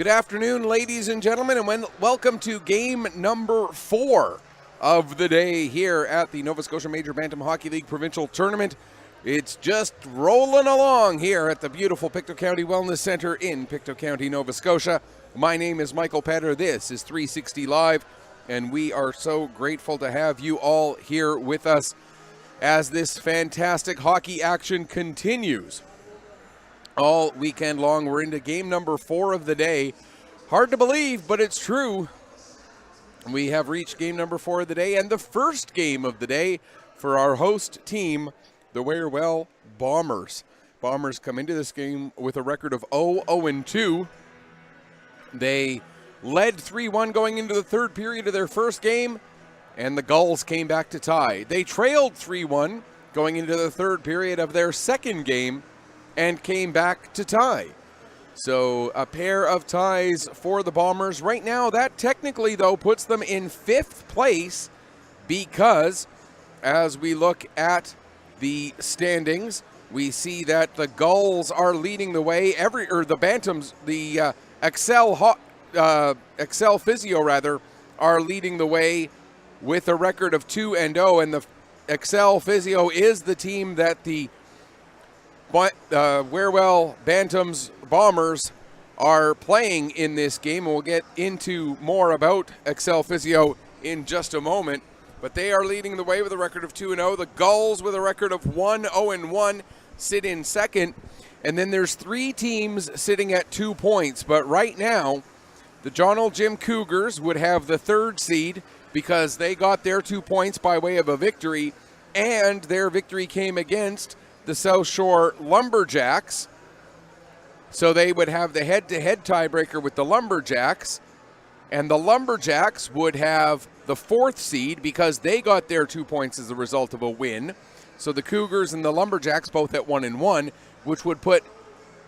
Good afternoon, ladies and gentlemen, and welcome to game number 4 of the day here at the Nova Scotia Major Bantam Hockey League Provincial Tournament. It's just rolling along here at the beautiful Pictou County Wellness Centre in Pictou County, Nova Scotia. My name is Michael Petter. This is 360 Live, and we are so grateful to have you all here with us as this fantastic hockey action continues. All weekend long, we're into game number 4 of the day. Hard to believe, but it's true. We have reached game number 4 of the day and the first game of the day for our host team, the Wearwell Bombers. Bombers come into this game with a record of 0-2. They led 3-1 going into the third period of their first game, and the Gulls came back to tie. They trailed 3-1 going into the third period of their second game and came back to tie. So a pair of ties for the Bombers. Right now, that technically, though, puts them in 5th place because as we look at the standings, we see that the Gulls are leading the way. The Bantams, the Accel Physio rather, are leading the way with a record of 2-0, and the Accel Physio is the team that the Wearwell Bantams Bombers are playing in this game. We'll get into more about Accel Physio in just a moment, but they are leading the way with a record of 2-0. The Gulls with a record of 1-0-1 sit in second, and then there's 3 teams sitting at 2 points, but right now the John L. Jim Cougars would have the 3rd seed because they got their 2 points by way of a victory, and their victory came against the South Shore Lumberjacks. So they would have the head-to-head tiebreaker with the Lumberjacks, and the Lumberjacks would have the 4th seed because they got their 2 points as a result of a win. So the Cougars and the Lumberjacks both at 1-1, which would put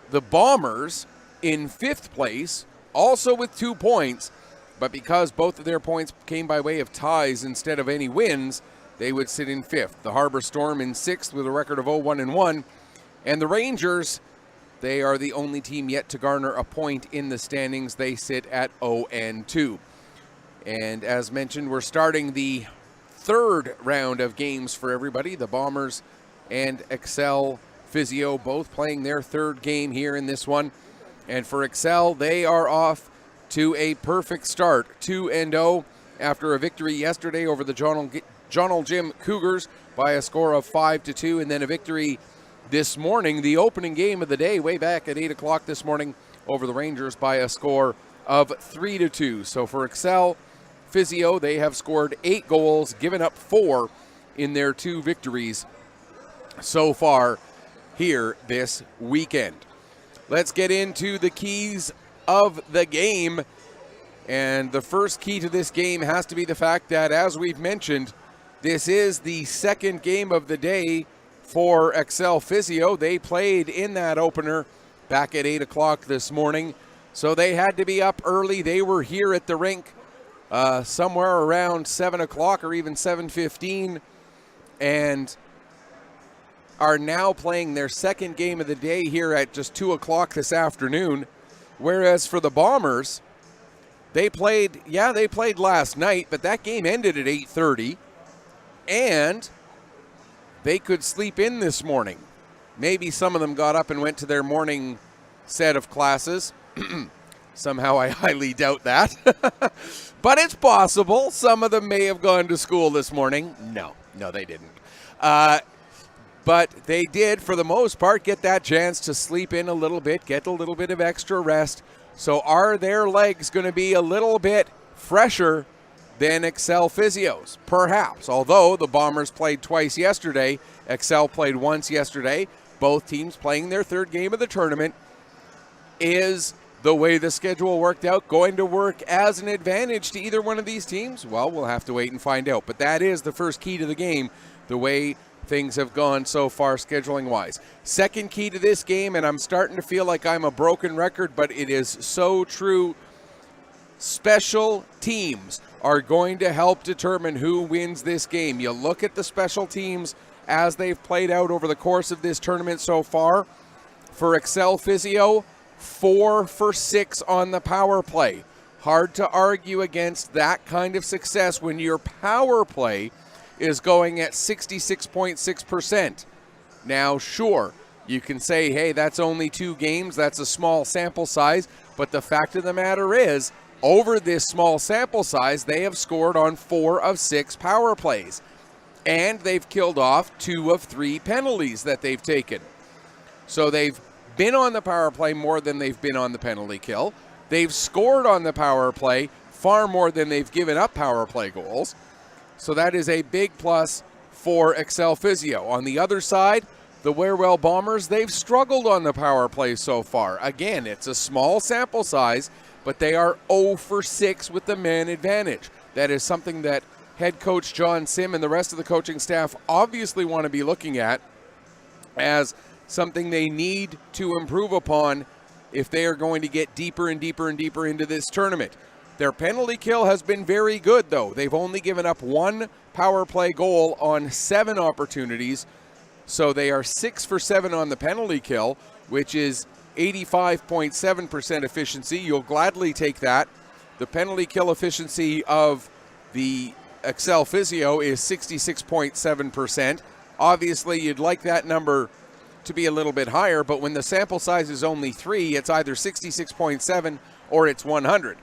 the Bombers in 5th place, also with 2 points, but because both of their points came by way of ties instead of any wins, they would sit in 5th. The Harbor Storm in 6th with a record of 0-1-1. And the Rangers, they are the only team yet to garner a point in the standings. They sit at 0-2. And as mentioned, we're starting the 3rd round of games for everybody. The Bombers and Accel Physio both playing their 3rd game here in this one. And for Accel, they are off to a perfect start. 2-0 after a victory yesterday over the John L. Jim Cougars by a score of 5-2, and then a victory this morning, the opening game of the day, way back at 8 o'clock this morning, over the Rangers by a score of 3-2. So for Accel Physio, they have scored 8 goals, given up 4 in their 2 victories so far here this weekend. Let's get into the keys of the game. And the first key to this game has to be the fact that, as we've mentioned, this is the 2nd game of the day for Accel Physio. They played in that opener back at 8 o'clock this morning, so they had to be up early. They were here at the rink somewhere around 7 o'clock or even 7:15, and are now playing their 2nd game of the day here at just 2 o'clock this afternoon. Whereas for the Bombers, they played last night, but that game ended at 8:30. And they could sleep in this morning. Maybe some of them got up and went to their morning set of classes. Somehow I highly doubt that. But it's possible. Some of them may have gone to school this morning. No, they didn't. But they did, for the most part, get that chance to sleep in a little bit, get a little bit of extra rest. So are their legs going to be a little bit fresher than Accel Physio's? Perhaps. Although the Bombers played twice yesterday, Accel played once yesterday. Both teams playing their 3rd game of the tournament. Is the way the schedule worked out going to work as an advantage to either one of these teams? Well, we'll have to wait and find out. But that is the first key to the game, the way things have gone so far scheduling-wise. Second key to this game, and I'm starting to feel like I'm a broken record, but it is so true. Special teams are going to help determine who wins this game. You look at the special teams as they've played out over the course of this tournament so far. For Accel Physio, 4 for 6 on the power play. Hard to argue against that kind of success when your power play is going at 66.6%. Now, sure, you can say, hey, that's only 2 games, that's a small sample size, but the fact of the matter is, over this small sample size, they have scored on 4 of 6 power plays. And they've killed off 2 of 3 penalties that they've taken. So they've been on the power play more than they've been on the penalty kill. They've scored on the power play far more than they've given up power play goals. So that is a big plus for Accel Physio. On the other side, the Wearwell Bombers, they've struggled on the power play so far. Again, it's a small sample size, but they are 0 for 6 with the man advantage. That is something that head coach John Sim and the rest of the coaching staff obviously want to be looking at as something they need to improve upon if they are going to get deeper and deeper and deeper into this tournament. Their penalty kill has been very good, though. They've only given up 1 power play goal on 7 opportunities, so they are 6 for 7 on the penalty kill, which is 85.7% efficiency. You'll gladly take that. The penalty kill efficiency of the Accel Physio is 66.7%. Obviously, you'd like that number to be a little bit higher, but when the sample size is only 3, it's either 66.7 or it's 100.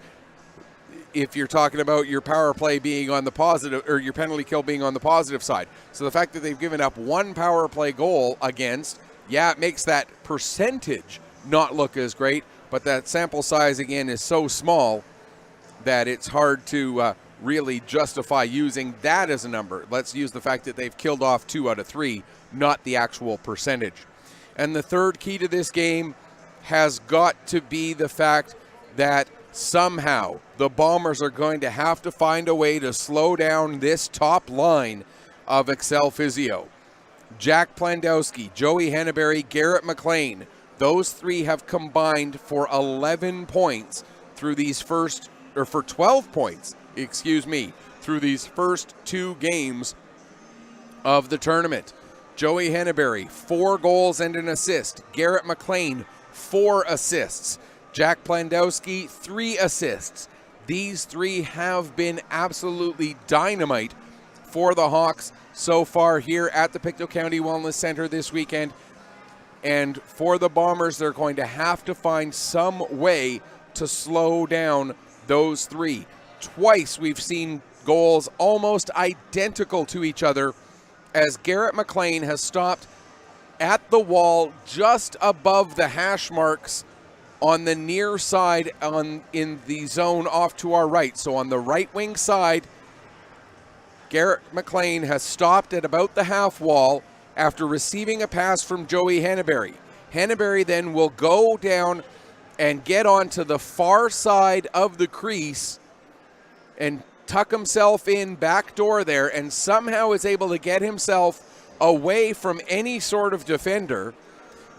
If you're talking about your power play being on the positive, or your penalty kill being on the positive side. So the fact that they've given up 1 power play goal against, yeah, it makes that percentage not look as great, but that sample size, again, is so small that it's hard to really justify using that as a number. Let's use the fact that they've killed off 2 out of 3, not the actual percentage. And the third key to this game has got to be the fact that somehow the Bombers are going to have to find a way to slow down this top line of Accel Physio. Jack Plandowski, Joey Henneberry, Garrett McLean, those 3 have combined for 11 points through these first, or for 12 points, through these first 2 games of the tournament. Joey Henneberry, 4 goals and an assist. Garrett McLean, 4 assists. Jack Plandowski, 3 assists. These 3 have been absolutely dynamite for the Hawks so far here at the Pictou County Wellness Center this weekend. And for the Bombers, they're going to have to find some way to slow down those 3. Twice we've seen goals almost identical to each other as Garrett McLean has stopped at the wall just above the hash marks on the near side in the zone off to our right. So on the right wing side, Garrett McLean has stopped at about the half wall after receiving a pass from Joey Henneberry. Henneberry then will go down and get onto the far side of the crease and tuck himself in back door there, and somehow is able to get himself away from any sort of defender.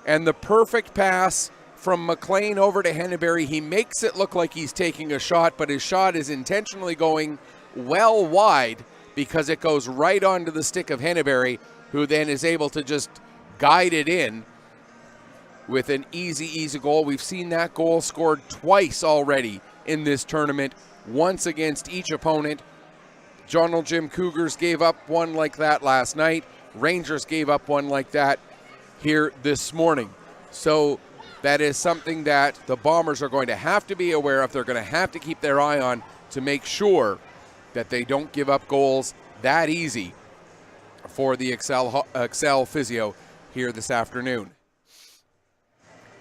And the perfect pass from McLean over to Henneberry. He makes it look like he's taking a shot, but his shot is intentionally going well wide because it goes right onto the stick of Henneberry, who then is able to just guide it in with an easy goal. We've seen that goal scored twice already in this tournament, once against each opponent. Jonal Jim Cougars gave up one like that last night. Rangers gave up one like that here this morning. So that is something that the Bombers are going to have to be aware of. They're going to have to keep their eye on to make sure that they don't give up goals that easy for the Accel Physio here this afternoon.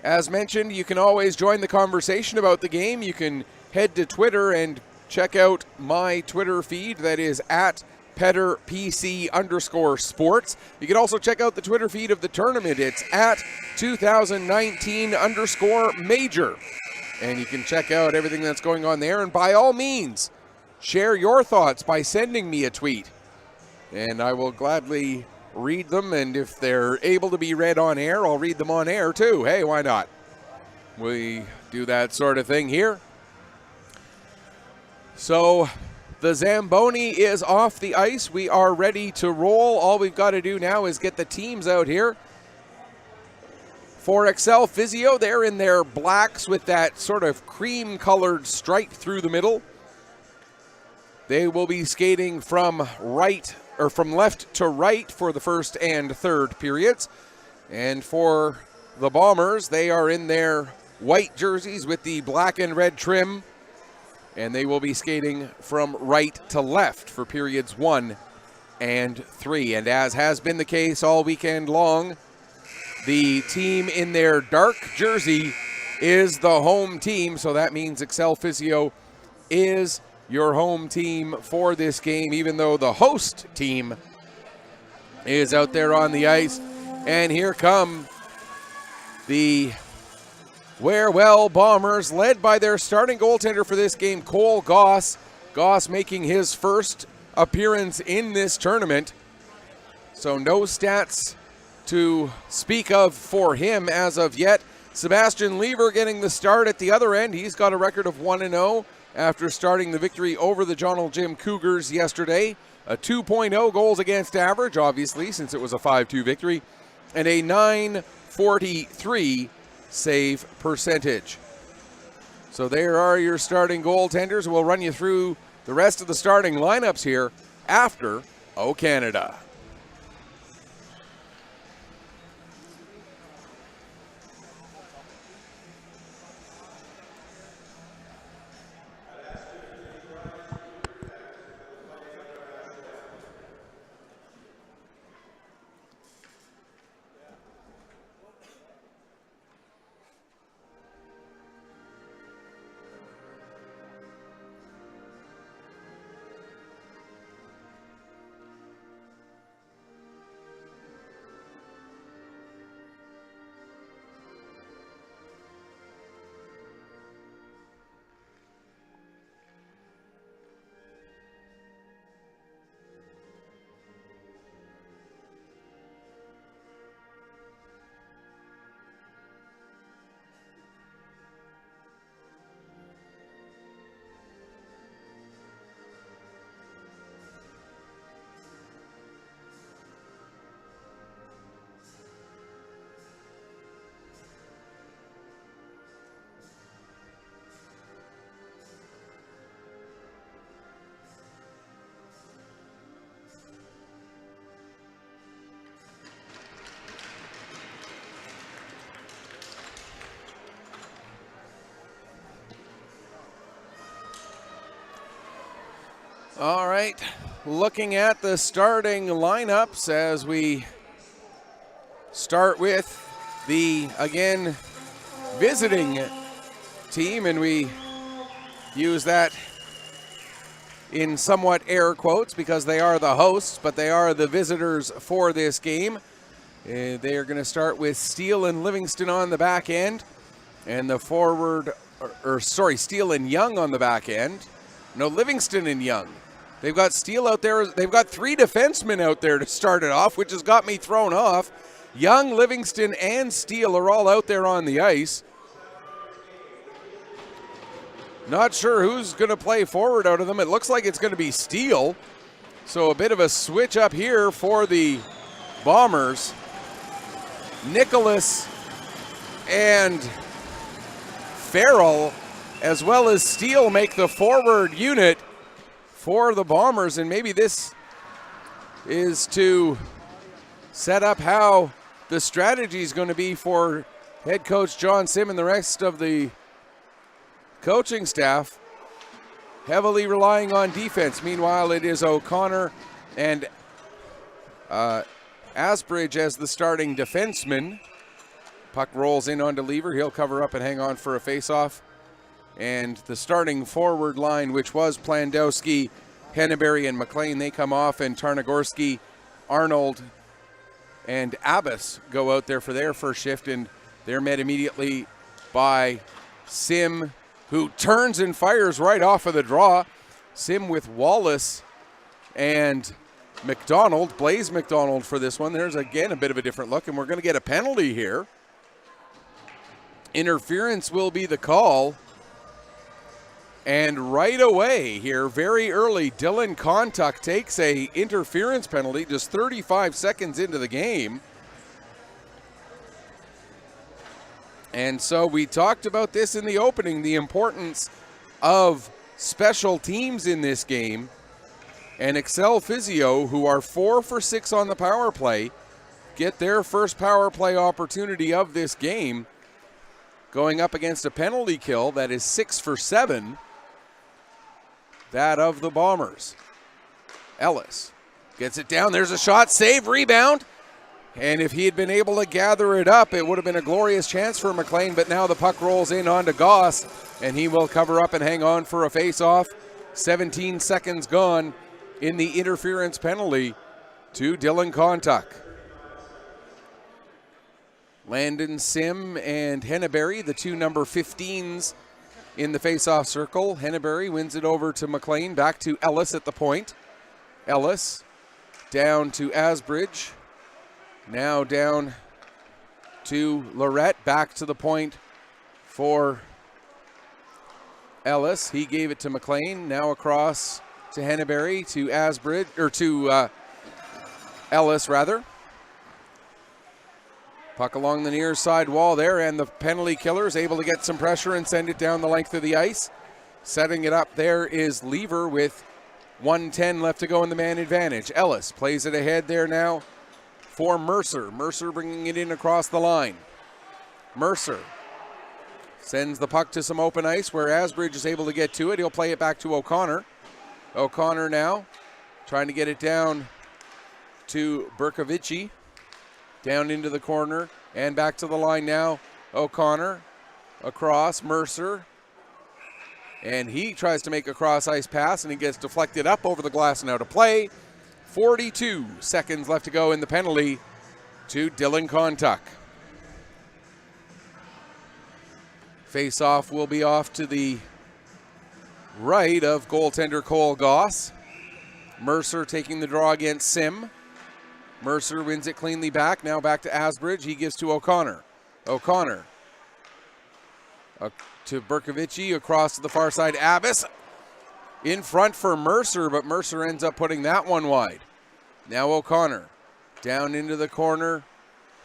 As mentioned, you can always join the conversation about the game. You can head to Twitter and check out my Twitter feed. That is at PetterPC_sports. You can also check out the Twitter feed of the tournament. It's at 2019_major. And you can check out everything that's going on there. And by all means, share your thoughts by sending me a tweet. And I will gladly read them. And if they're able to be read on air, I'll read them on air too. Hey, why not? We do that sort of thing here. So the Zamboni is off the ice. We are ready to roll. All we've got to do now is get the teams out here For Accel Physio, they're in their blacks with that sort of cream-colored stripe through the middle. They will be skating from left to right for the first and third periods. And for the Bombers, they are in their white jerseys with the black and red trim. And they will be skating from right to left for periods 1 and 3. And as has been the case all weekend long, the team in their dark jersey is the home team. So that means Accel Physio is your home team for this game, even though the host team is out there on the ice. And here come the Wearwell Bombers, led by their starting goaltender for this game, Cole Goss. Goss making his first appearance in this tournament. So no stats to speak of for him as of yet. Sebastian Lever getting the start at the other end. He's got a record of 1-0 after starting the victory over the John L. Jim Cougars yesterday. A 2.0 goals against average, obviously, since it was a 5-2 victory, and a .943 save percentage. So there are your starting goaltenders. We'll run you through the rest of the starting lineups here after O Canada. All right, looking at the starting lineups as we start with the, again, visiting team, and we use that in somewhat air quotes because they are the hosts, but they are the visitors for this game. They are going to start with Steele and Livingston on the back end, and the forward, Steele and Young on the back end. No, Livingston and Young. They've got Steele out there. They've got 3 defensemen out there to start it off, which has got me thrown off. Young, Livingston, and Steele are all out there on the ice. Not sure who's going to play forward out of them. It looks like it's going to be Steele. So a bit of a switch up here for the Bombers. Nicholas and Farrell, as well as Steele, make the forward unit for the Bombers, and maybe this is to set up how the strategy is going to be for head coach John Sim and the rest of the coaching staff, heavily relying on defense. Meanwhile, it is O'Connor and Asbridge as the starting defenseman. Puck rolls in onto Lever. He'll cover up and hang on for a face-off. And the starting forward line, which was Plandowski, Henneberry, and McLean, they come off, and Tarnagorski, Arnold, and Abbas go out there for their first shift, and they're met immediately by Sim, who turns and fires right off of the draw. Sim with Wallace and McDonald, Blaze McDonald for this one. There's, again, a bit of a different look, and we're going to get a penalty here. Interference will be the call. And right away here, very early, Dylan Kontuk takes a interference penalty just 35 seconds into the game. And so we talked about this in the opening, the importance of special teams in this game. And Accel Physio, who are 4 for 6 on the power play, get their first power play opportunity of this game, going up against a penalty kill that is 6 for 7, that of the Bombers. Ellis gets it down. There's a shot, save, rebound. And if he had been able to gather it up, it would have been a glorious chance for McLean, but now the puck rolls in onto Goss, and he will cover up and hang on for a face-off. 17 seconds gone in the interference penalty to Dylan Kontuk. Landon Sim and Henneberry, the two number 15s in the face-off circle. Henneberry wins it over to McLean, back to Ellis at the point. Ellis down to Asbridge. Now down to Lorette, back to the point for Ellis. He gave it to McLean. Now across to Henneberry, to Asbridge, or to Ellis rather. Puck along the near side wall there, and the penalty killer is able to get some pressure and send it down the length of the ice. Setting it up there is Lever with 1:10 left to go in the man advantage. Ellis plays it ahead there now for Mercer. Mercer bringing it in across the line. Mercer sends the puck to some open ice where Asbridge is able to get to it. He'll play it back to O'Connor. O'Connor now trying to get it down to Berkovici. Down into the corner and back to the line now. O'Connor across, Mercer. And he tries to make a cross ice pass and he gets deflected up over the glass and out of play. 42 seconds left to go in the penalty to Dylan Kontuk. Face-off will be off to the right of goaltender Cole Goss. Mercer taking the draw against Sim. Mercer wins it cleanly back. Now back to Asbridge. He gives to O'Connor. O'Connor to Berkovici across to the far side. Abbas in front for Mercer, but Mercer ends up putting that one wide. Now O'Connor down into the corner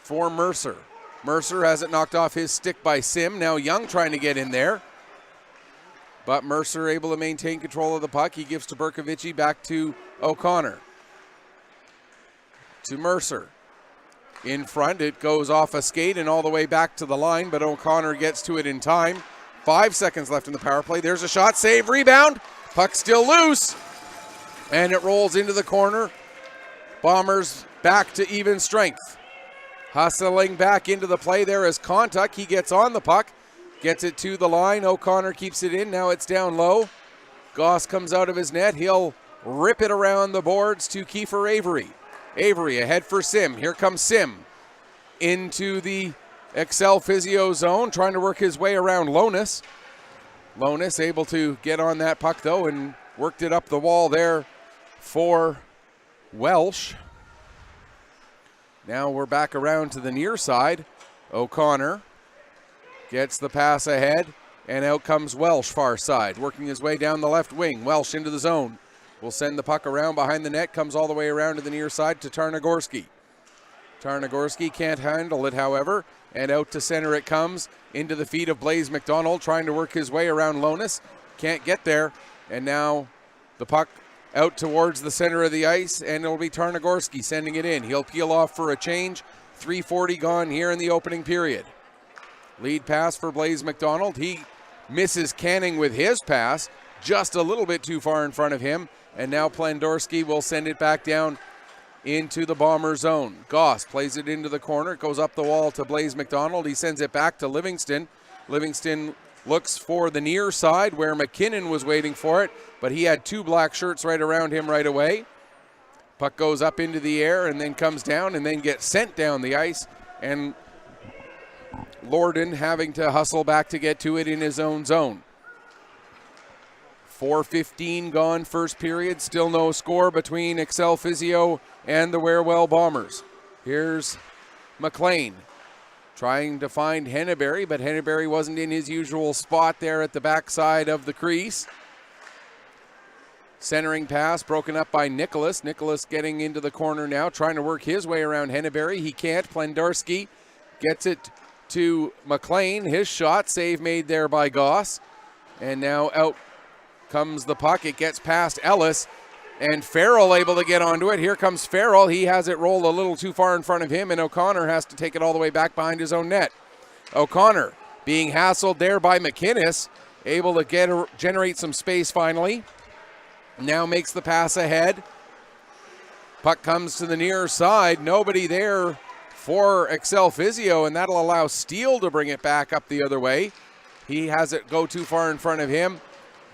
for Mercer. Mercer has it knocked off his stick by Sim. Now Young trying to get in there, but Mercer able to maintain control of the puck. He gives to Berkovici, back to O'Connor. To Mercer. In front, it goes off a skate and all the way back to the line, but O'Connor gets to it in time. 5 seconds left in the power play. There's a shot, save, rebound. Puck still loose. And it rolls into the corner. Bombers back to even strength. Hustling back into the play there is Kontuk. He gets on the puck, gets it to the line. O'Connor keeps it in. Now it's down low. Goss comes out of his net. He'll rip it around the boards to Kiefer Avery. Avery ahead for Sim. Here comes Sim into the Accel Physio zone, trying to work his way around Lonis. Lonis able to get on that puck though and worked it up the wall there for Welsh. Now we're back around to the near side. O'Connor gets the pass ahead, and out comes Welsh far side, working his way down the left wing. Welsh into the zone. Will send the puck around behind the net, comes all the way around to the near side to Tarnagorski. Tarnagorski can't handle it, however, and out to center it comes, into the feet of Blaze McDonald, trying to work his way around Lonis. Can't get there, and now the puck out towards the center of the ice, and it'll be Tarnagorski sending it in. He'll peel off for a change. 3:40 gone here in the opening period. Lead pass for Blaze McDonald. He misses Canning with his pass, just a little bit too far in front of him. And now Plandorski will send it back down into the Bomber zone. Goss plays it into the corner. It goes up the wall to Blaze McDonald. He sends it back to Livingston. Livingston looks for the near side where McKinnon was waiting for it, but he had two black shirts right around him right away. Puck goes up into the air and then comes down and then gets sent down the ice. And Lorden having to hustle back to get to it in his own zone. 4:15 gone first period. Still no score between Accel Physio and the Wearwell Bombers. Here's McLean trying to find Henneberry, but Henneberry wasn't in his usual spot there at the backside of the crease. Centering pass broken up by Nicholas. Nicholas getting into the corner now, trying to work his way around Henneberry. He can't. Plendarski gets it to McLean. His shot, save made there by Goss. And now out comes the puck. It gets past Ellis. And Farrell able to get onto it. Here comes Farrell. He has it rolled a little too far in front of him, and O'Connor has to take it all the way back behind his own net. O'Connor being hassled there by McInnes. Able to generate some space finally. Now makes the pass ahead. Puck comes to the near side. Nobody there for Accel Physio, and that'll allow Steele to bring it back up the other way. He has it go too far in front of him,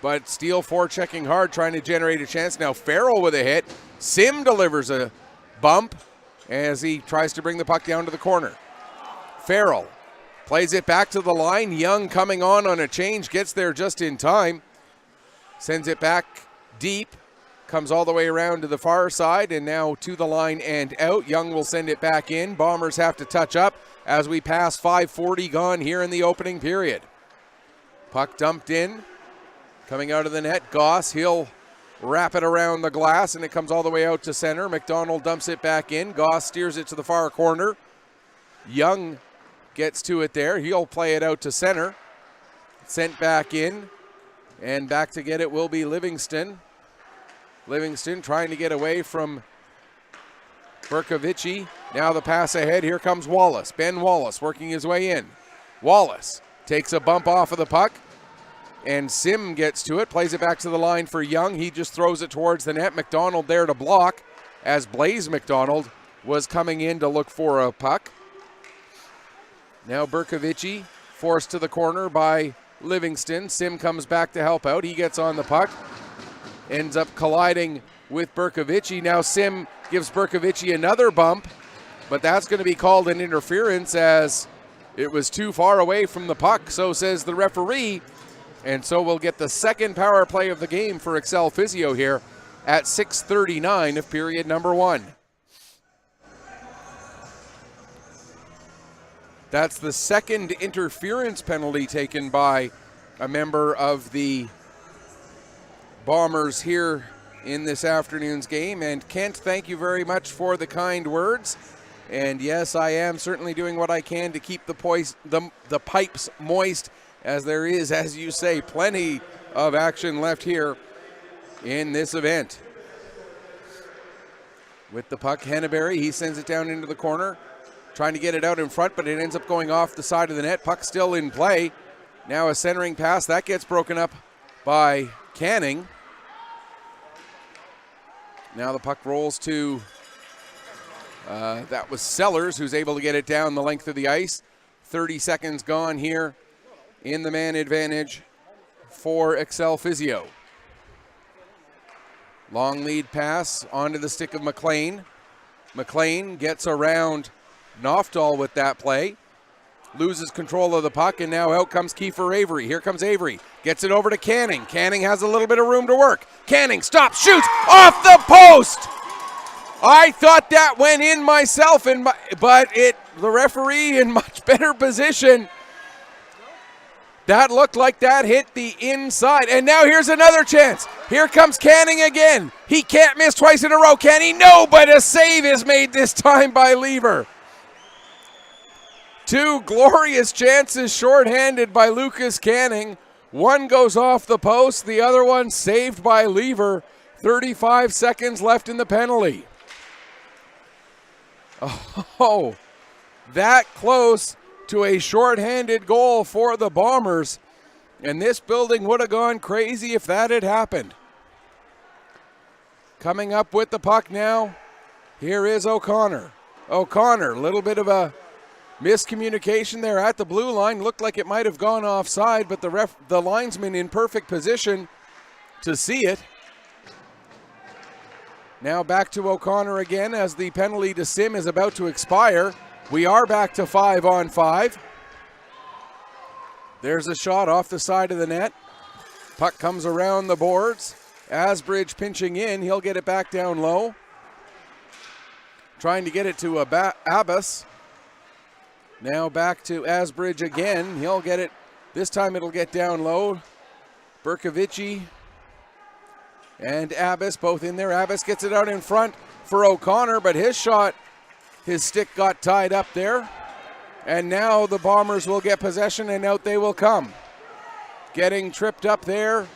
but Steele forechecking hard, trying to generate a chance. Now Farrell with a hit. Sim delivers a bump as he tries to bring the puck down to the corner. Farrell plays it back to the line. Young coming on a change, gets there just in time. Sends it back deep. Comes all the way around to the far side and now to the line and out. Young will send it back in. Bombers have to touch up as we pass 5:40 gone here in the opening period. Puck dumped in. Coming out of the net, Goss, he'll wrap it around the glass and it comes all the way out to center. McDonald dumps it back in. Goss steers it to the far corner. Young gets to it there. He'll play it out to center. Sent back in. And back to get it will be Livingston. Livingston trying to get away from Berkovici. Now the pass ahead. Here comes Wallace. Ben Wallace working his way in. Wallace takes a bump off of the puck. And Sim gets to it. Plays it back to the line for Young. He just throws it towards the net. McDonald there to block as Blaze McDonald was coming in to look for a puck. Now Berkovici forced to the corner by Livingston. Sim comes back to help out. He gets on the puck. Ends up colliding with Berkovici. Now Sim gives Berkovici another bump, but that's going to be called an interference as it was too far away from the puck, so says the referee. And so we'll get the second power play of the game for Accel Physio here at 6:39 of period number 1. That's the second interference penalty taken by a member of the Bombers here in this afternoon's game. And Kent, thank you very much for the kind words. And yes, I am certainly doing what I can to keep the pipes moist, as there is, as you say, plenty of action left here in this event. With the puck, Henneberry, he sends it down into the corner, trying to get it out in front, but it ends up going off the side of the net. Puck still in play. Now a centering pass, that gets broken up by Canning. Now the puck rolls to, that was Sellers, who's able to get it down the length of the ice. 30 seconds gone here in the man advantage for Accel Physio. Long lead pass onto the stick of McLean. McLean gets around Noftal with that play. Loses control of the puck, and now out comes Kiefer Avery. Here comes Avery. Gets it over to Canning. Canning has a little bit of room to work. Canning stops, shoots off the post. I thought that went in myself, but the referee in much better position. That looked like that hit the inside. And now here's another chance. Here comes Canning again. He can't miss twice in a row, can he? No, but a save is made this time by Lever. Two glorious chances shorthanded by Lucas Canning. One goes off the post, the other one saved by Lever. 35 seconds left in the penalty. Oh, that close to a shorthanded goal for the Bombers. And this building would have gone crazy if that had happened. Coming up with the puck now, here is O'Connor. O'Connor, a little bit of a miscommunication there at the blue line. Looked like it might have gone offside, but the linesman in perfect position to see it. Now back to O'Connor again as the penalty to Sim is about to expire. We are back to 5-on-5. There's a shot off the side of the net. Puck comes around the boards. Asbridge pinching in. He'll get it back down low. Trying to get it to Abbas. Now back to Asbridge again. He'll get it. This time it'll get down low. Berkovici and Abbas both in there. Abbas gets it out in front for O'Connor, but his shot, his stick got tied up there. And now the Bombers will get possession, and out they will come. Getting tripped up there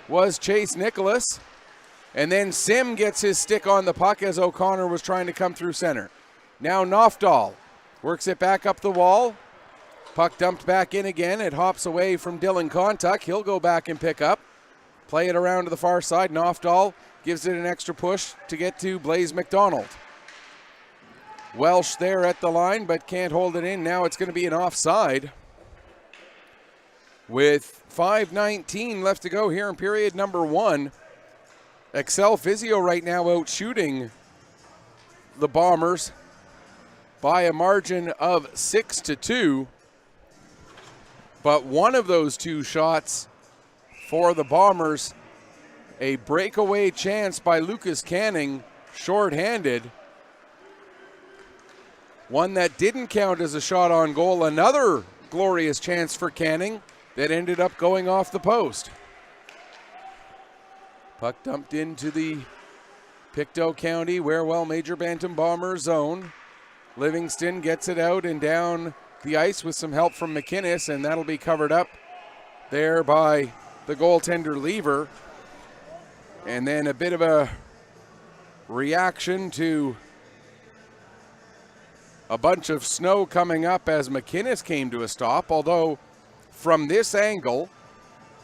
was Chase Nicholas. And then Sim gets his stick on the puck as O'Connor was trying to come through center. Now Knofdahl works it back up the wall. Puck dumped back in again. It hops away from Dylan Kontuk. He'll go back and pick up. Play it around to the far side. Knofdahl gives it an extra push to get to Blaze McDonald. Welsh there at the line, but can't hold it in. Now it's going to be an offside. With 5:19 left to go here in period number 1. Accel Physio right now out shooting the Bombers by a margin of 6-2. But one of those two shots for the Bombers, a breakaway chance by Lucas Canning, shorthanded. One that didn't count as a shot on goal. Another glorious chance for Canning that ended up going off the post. Puck dumped into the Pictou County Wearwell Major Bantam Bombers zone. Livingston gets it out and down the ice with some help from McInnes, and that'll be covered up there by the goaltender Lever. And then a bit of a reaction to a bunch of snow coming up as McInnes came to a stop, although from this angle,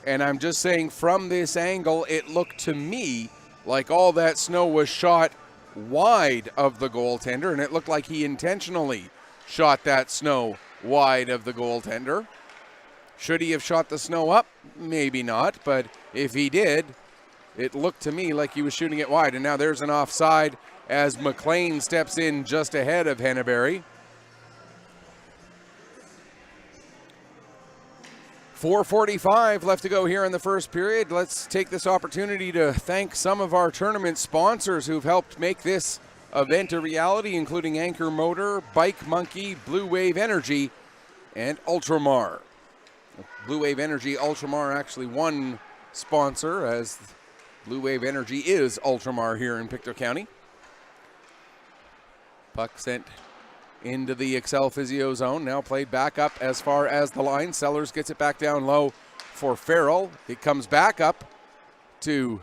and I'm just saying from this angle, it looked to me like all that snow was shot wide of the goaltender, and it looked like he intentionally shot that snow wide of the goaltender. Should he have shot the snow up? Maybe not, but if he did, it looked to me like he was shooting it wide. And now there's an offside as McLean steps in just ahead of Henneberry. 4:45 left to go here in the first period. Let's take this opportunity to thank some of our tournament sponsors who've helped make this event a reality, including Anchor Motor, Bike Monkey, Blue Wave Energy, and Ultramar. Blue Wave Energy, Ultramar actually one sponsor, as Blue Wave Energy is Ultramar here in Pictou County. Puck sent into the Accel Physio zone, now played back up as far as the line. Sellers gets it back down low for Farrell. It comes back up to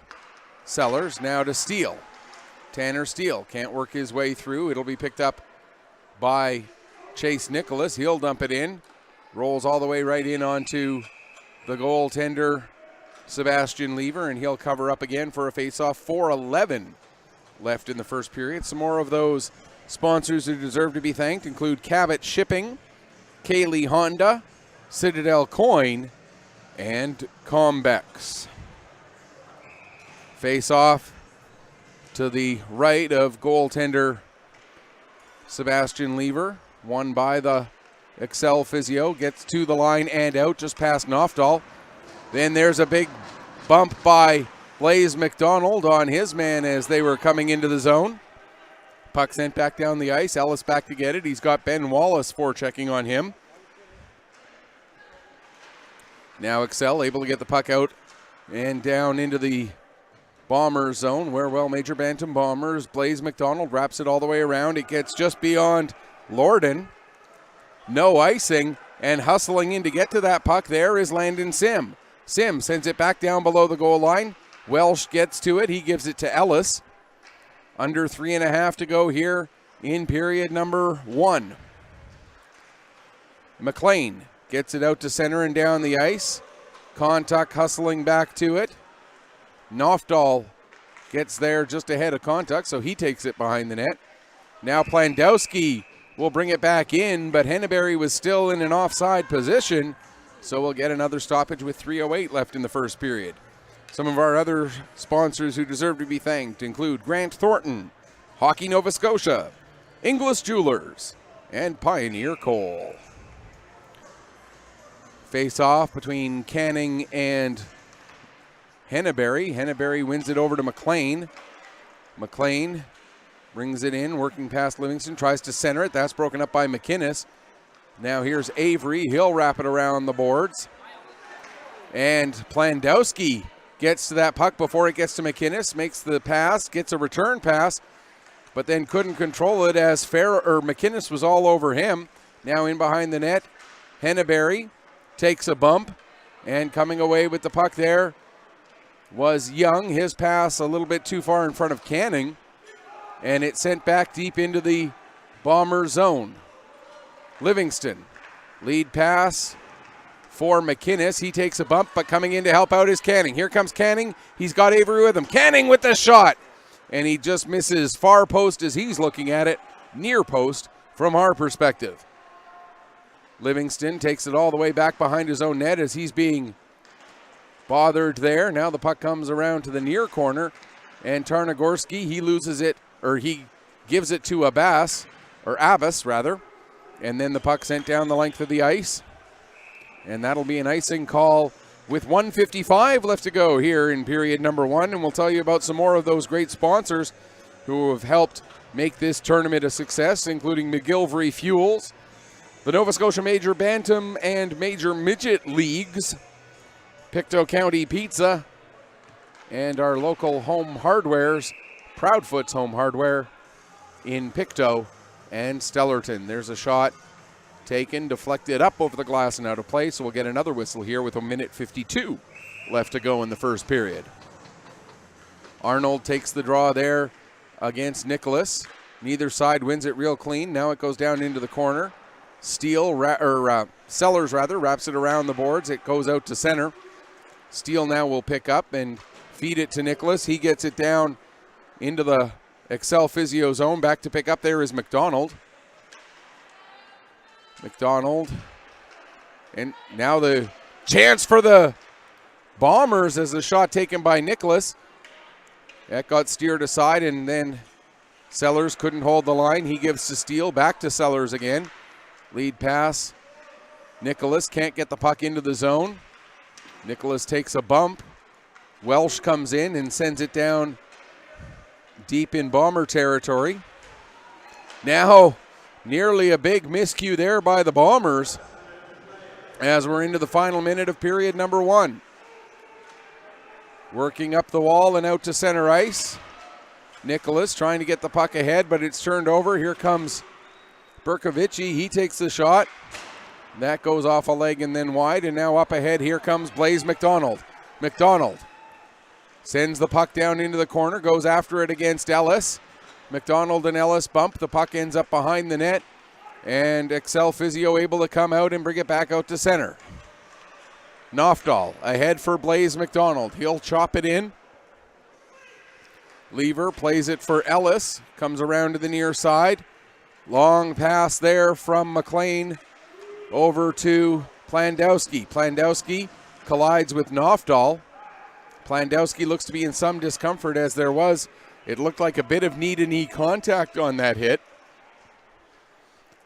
Sellers, now to Steele. Tanner Steele can't work his way through. It'll be picked up by Chase Nicholas. He'll dump it in. Rolls all the way right in onto the goaltender, Sebastian Lever, and he'll cover up again for a faceoff. 4:11 left in the first period. Some more of those sponsors who deserve to be thanked include Cabot Shipping, Kaylee Honda, Citadel Coin, and Combex. Face-off to the right of goaltender Sebastian Lever, won by the Accel Physio, gets to the line and out just past Knofdahl. Then there's a big bump by Blaze McDonald on his man as they were coming into the zone. Puck sent back down the ice. Ellis back to get it. He's got Ben Wallace forechecking on him. Now Accel able to get the puck out and down into the Bombers zone. Wearwell Major Bantam Bombers. Blaze McDonald wraps it all the way around. It gets just beyond Lorden. No icing, and hustling in to get to that puck there is Landon Sim. Sim sends it back down below the goal line. Welsh gets to it. He gives it to Ellis. Under 3.5 to go here in period number 1. McLean gets it out to center and down the ice. Kontuk hustling back to it. Knofdahl gets there just ahead of Kontuk, so he takes it behind the net. Now Plandowski will bring it back in, but Henneberry was still in an offside position, so we'll get another stoppage with 3:08 left in the first period. Some of our other sponsors who deserve to be thanked include Grant Thornton, Hockey Nova Scotia, Inglis Jewelers, and Pioneer Coal. Face-off between Canning and Henneberry. Henneberry wins it over to McLean. McLean brings it in, working past Livingston, tries to center it. That's broken up by McInnes. Now here's Avery. He'll wrap it around the boards. And Plandowski gets to that puck before it gets to McInnes, makes the pass, gets a return pass, but then couldn't control it as McInnes was all over him. Now in behind the net, Henneberry takes a bump, and coming away with the puck there was Young. His pass a little bit too far in front of Canning, and it sent back deep into the Bomber zone. Livingston, lead pass for McInnes. He takes a bump, but coming in to help out is Canning. Here comes Canning. He's got Avery with him. Canning with the shot, and he just misses far post as he's looking at it, near post from our perspective. Livingston takes it all the way back behind his own net as he's being bothered there. Now the puck comes around to the near corner, and Tarnagorski, he loses it, or he gives it to Abbas, and then the puck sent down the length of the ice, and that'll be an icing call with 1:55 left to go here in period number 1, and we'll tell you about some more of those great sponsors who have helped make this tournament a success, including McGillivray Fuels, the Nova Scotia Major Bantam and Major Midget Leagues, Pictou County Pizza, and our local home hardwares, Proudfoot's Home Hardware in Pictou and Stellarton. There's a shot taken, deflected up over the glass and out of play, so we'll get another whistle here with 1:52 left to go in the first period. Arnold takes the draw there against Nicholas. Neither side wins it real clean. Now it goes down into the corner. Sellers wraps it around the boards. It goes out to center. Steele now will pick up and feed it to Nicholas. He gets it down into the Accel Physio zone. Back to pick up there is McDonald. And now the chance for the Bombers as the shot taken by Nicholas. That got steered aside, and then Sellers couldn't hold the line. He gives to Steele, back to Sellers again. Lead pass. Nicholas can't get the puck into the zone. Nicholas takes a bump. Welsh comes in and sends it down deep in Bomber territory. Now, nearly a big miscue there by the Bombers as we're into the final minute of period number 1. Working up the wall and out to center ice. Nicholas trying to get the puck ahead, but it's turned over. Here comes Berkovici. He takes the shot. That goes off a leg and then wide, and now up ahead, here comes Blaze McDonald. McDonald sends the puck down into the corner, goes after it against Ellis. McDonald and Ellis bump. The puck ends up behind the net, and Accel Physio able to come out and bring it back out to center. Knofdahl ahead for Blaze McDonald. He'll chop it in. Lever plays it for Ellis. Comes around to the near side. Long pass there from McLean over to Plandowski. Plandowski collides with Knofdahl. Plandowski looks to be in some discomfort as there was, it looked like a bit of knee-to-knee contact on that hit.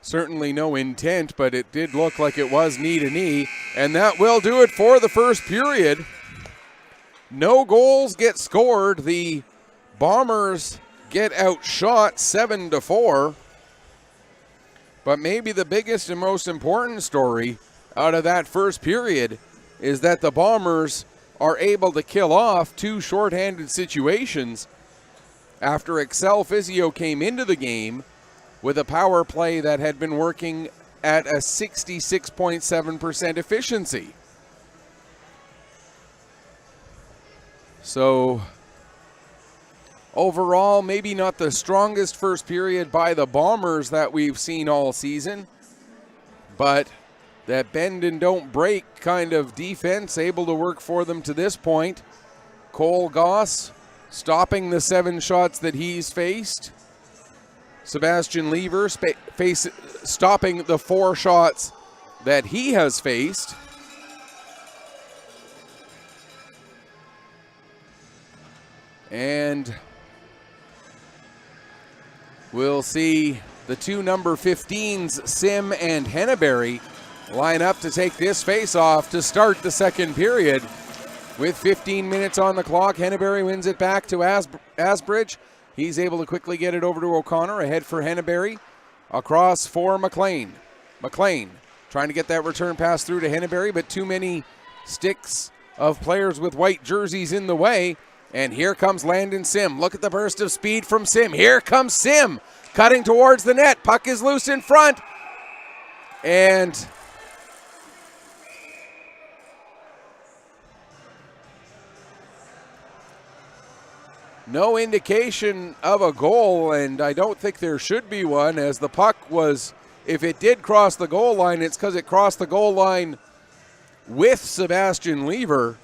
Certainly no intent, but it did look like it was knee-to-knee, and that will do it for the first period. No goals get scored. The Bombers get outshot 7-4. But maybe the biggest and most important story out of that first period is that the Bombers are able to kill off 2 shorthanded situations after Accel Physio came into the game with a power play that had been working at a 66.7% efficiency. So overall, maybe not the strongest first period by the Bombers that we've seen all season, but that bend and don't break kind of defense able to work for them to this point. Cole Goss stopping the 7 shots that he's faced. Sebastian Lever stopping the 4 shots that he has faced. And we'll see the 2 number 15s, Sim and Henneberry, line up to take this face-off to start the second period. With 15 minutes on the clock, Henneberry wins it back to Asbridge. He's able to quickly get it over to O'Connor, ahead for Henneberry, across for McLean. McLean trying to get that return pass through to Henneberry, but too many sticks of players with white jerseys in the way. And here comes Landon Sim. Look at the burst of speed from Sim. Here comes Sim, cutting towards the net. Puck is loose in front. And no indication of a goal, and I don't think there should be one, as the puck was, if it did cross the goal line, it's because it crossed the goal line with Sebastian Lever,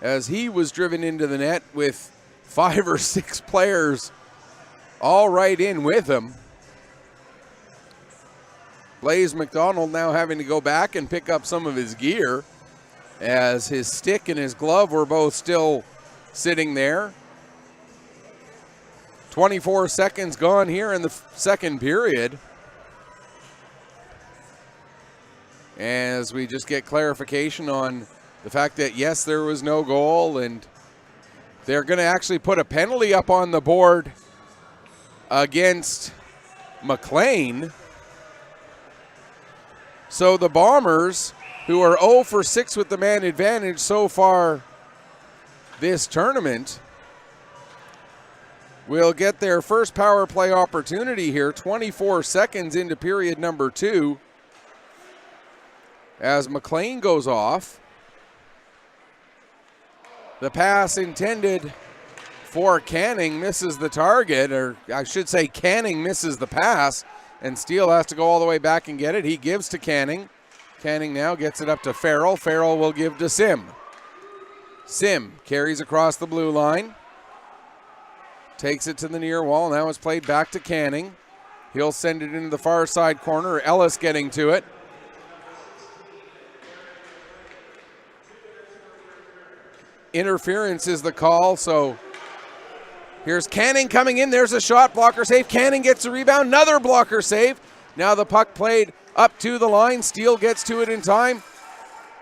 as he was driven into the net with 5 or 6 players all right in with him. Blaze McDonald now having to go back and pick up some of his gear, as his stick and his glove were both still sitting there. 24 seconds gone here in the second period, as we just get clarification on the fact that, yes, there was no goal, and they're going to actually put a penalty up on the board against McLean. So the Bombers, who are 0 for 6 with the man advantage so far this tournament, will get their first power play opportunity here, 24 seconds into period number 2, as McLean goes off. The pass intended for Canning misses the target, or I should say Canning misses the pass, and Steele has to go all the way back and get it. He gives to Canning. Canning now gets it up to Farrell. Farrell will give to Sim. Sim carries across the blue line. Takes it to the near wall. Now it's played back to Canning. He'll send it into the far side corner. Ellis getting to it. Interference is the call, so here's Canning coming in. There's a shot, blocker save. Canning gets a rebound, another blocker save. Now the puck played up to the line. Steele gets to it in time,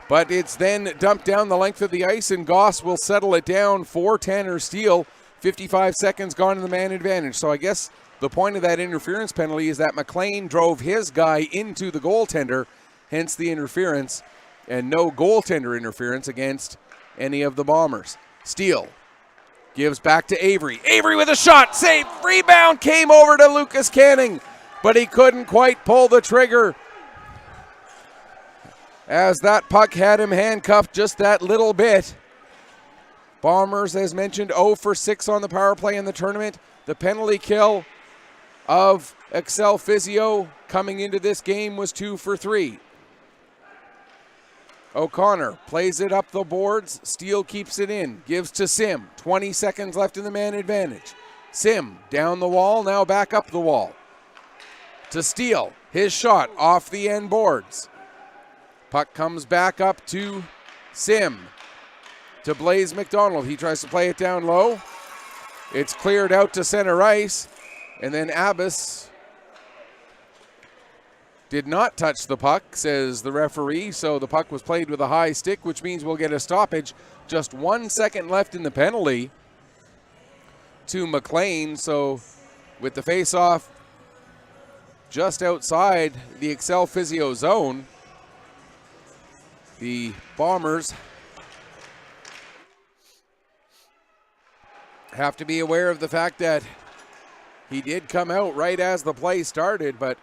but it's then dumped down the length of the ice, and Goss will settle it down for Tanner Steele. 55 seconds gone in the man advantage. So I guess the point of that interference penalty is that McLean drove his guy into the goaltender, hence the interference, and no goaltender interference against any of the Bombers. Steele gives back to Avery. Avery with a shot, save, rebound, came over to Lucas Canning, but he couldn't quite pull the trigger, as that puck had him handcuffed just that little bit. Bombers, as mentioned, 0 for 6 on the power play in the tournament. The penalty kill of Accel Physio coming into this game was 2 for 3. O'Connor plays it up the boards. Steele keeps it in, gives to Sim. 20 seconds left in the man advantage. Sim down the wall, now back up the wall. To Steele, his shot off the end boards. Puck comes back up to Sim. To Blaze McDonald. He tries to play it down low. It's cleared out to center ice. And then Abbas did not touch the puck, says the referee. So the puck was played with a high stick, which means we'll get a stoppage. Just 1 second left in the penalty to McLean. So with the face-off just outside the Accel Physio zone, the Bombers have to be aware of the fact that he did come out right as the play started, but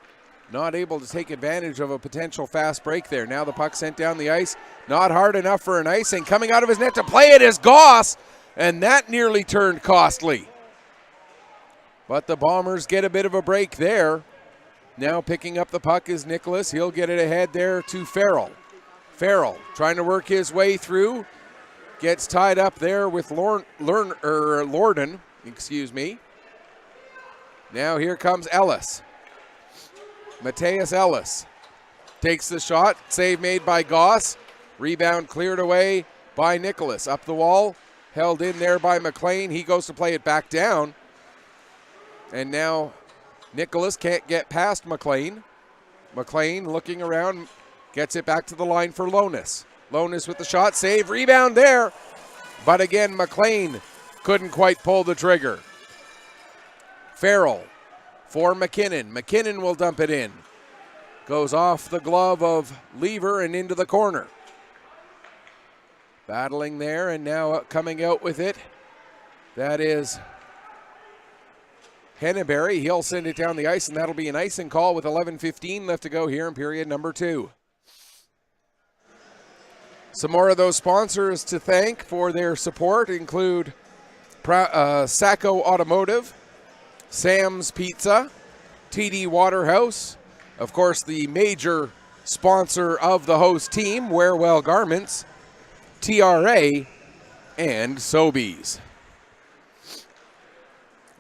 not able to take advantage of a potential fast break there. Now the puck sent down the ice, not hard enough for an icing. Coming out of his net to play it is Goss, and that nearly turned costly. But the Bombers get a bit of a break there. Now picking up the puck is Nicholas. He'll get it ahead there to Farrell. Farrell trying to work his way through. Gets tied up there with Lorden, excuse me. Now here comes Ellis. Mateus Ellis takes the shot. Save made by Goss. Rebound cleared away by Nicholas. Up the wall, held in there by McLean. He goes to play it back down. And now Nicholas can't get past McLean. McLean looking around, gets it back to the line for Lonis. Lonis with the shot, save, rebound there. But again, McLean couldn't quite pull the trigger. Farrell for McKinnon. McKinnon will dump it in. Goes off the glove of Lever and into the corner. Battling there, and now coming out with it. That is Henneberry. He'll send it down the ice, and that'll be an icing call with 11:15 left to go here in period number 2. Some more of those sponsors to thank for their support include Sacco Automotive, Sam's Pizza, TD Waterhouse, of course the major sponsor of the host team, Wearwell Garments, TRA, and Sobeys.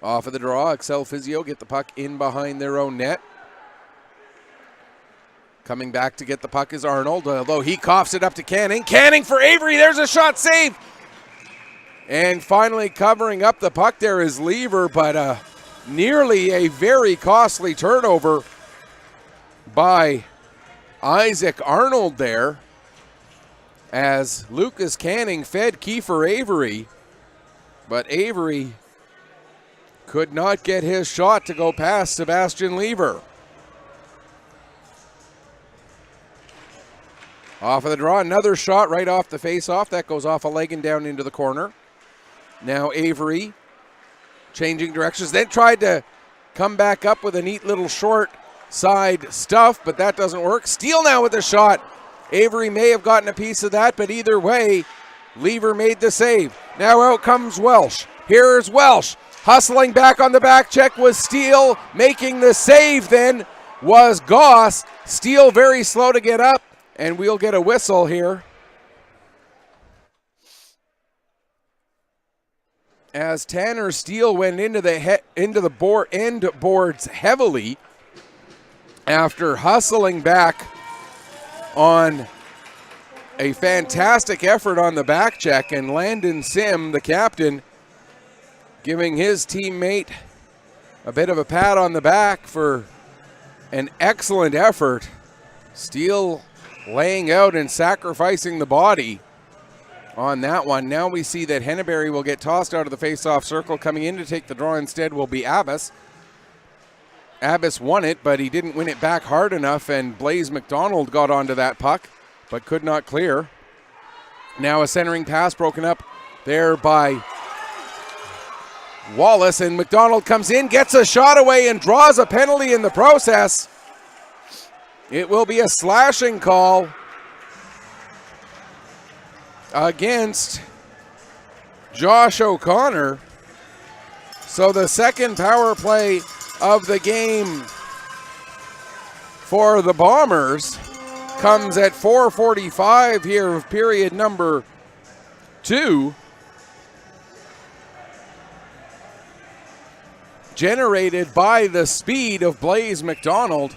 Off of the draw, Accel Physio get the puck in behind their own net. Coming back to get the puck is Arnold, although he coughs it up to Canning. Canning for Avery, there's a shot saved! And finally covering up the puck there is Lever, but nearly a very costly turnover by Isaac Arnold there, as Lucas Canning fed Kiefer Avery, but Avery could not get his shot to go past Sebastian Lever. Off of the draw, another shot right off the face-off. That goes off a leg and down into the corner. Now Avery changing directions, then tried to come back up with a neat little short side stuff, but that doesn't work. Steele now with the shot. Avery may have gotten a piece of that, but either way, Lever made the save. Now out comes Welsh. Here's Welsh. Hustling back on the back check was Steele. Making the save then was Goss. Steele very slow to get up, and we'll get a whistle here. As Tanner Steele went into the end boards heavily after hustling back on a fantastic effort on the back check, and Landon Sim, the captain, giving his teammate a bit of a pat on the back for an excellent effort. Steele laying out and sacrificing the body on that one. Now we see that Henneberry will get tossed out of the face-off circle. Coming in to take the draw instead will be Abbas. Abbas won it, but he didn't win it back hard enough, and Blaze McDonald got onto that puck, but could not clear. Now a centering pass broken up there by Wallace, and McDonald comes in, gets a shot away, and draws a penalty in the process. It will be a slashing call against Josh O'Connor. So the second power play of the game for the Bombers comes at 4:45 here of period number 2. Generated by the speed of Blaze McDonald.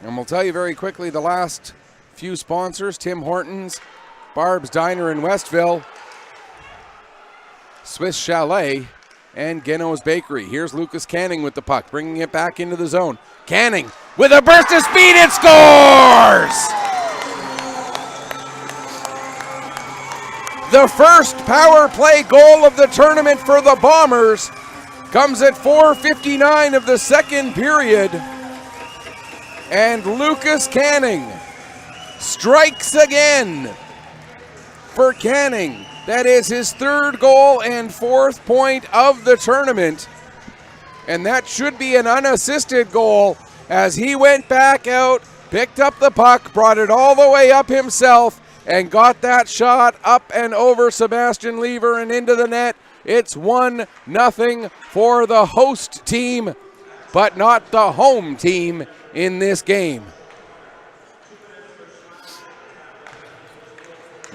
And we'll tell you very quickly the last few sponsors: Tim Hortons, Barb's Diner in Westville, Swiss Chalet, and Geno's Bakery. Here's Lucas Canning with the puck, bringing it back into the zone. Canning with a burst of speed, it scores! The first power play goal of the tournament for the Bombers comes at 4:59 of the second period. And Lucas Canning strikes again for Canning. That is his third goal and fourth point of the tournament. And that should be an unassisted goal, as he went back out, picked up the puck, brought it all the way up himself, and got that shot up and over Sebastian Lever and into the net. It's 1-0 for the host team, but not the home team in this game.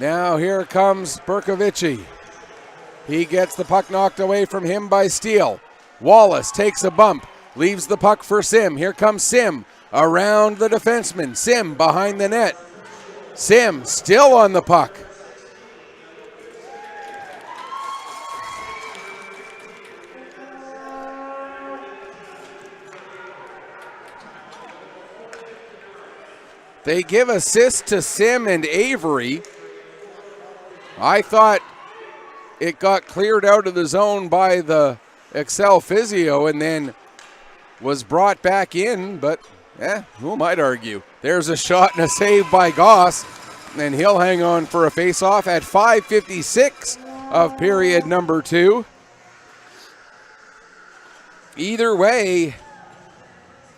Now here comes Berkovici. He gets the puck knocked away from him by Steele. Wallace takes a bump, leaves the puck for Sim. Here comes Sim around the defenseman. Sim behind the net. Sim still on the puck. They give assists to Sim and Avery. I thought it got cleared out of the zone by the Accel Physio and then was brought back in, but who might argue? There's a shot and a save by Goss, and he'll hang on for a face-off at 5:56 of period number 2. Either way,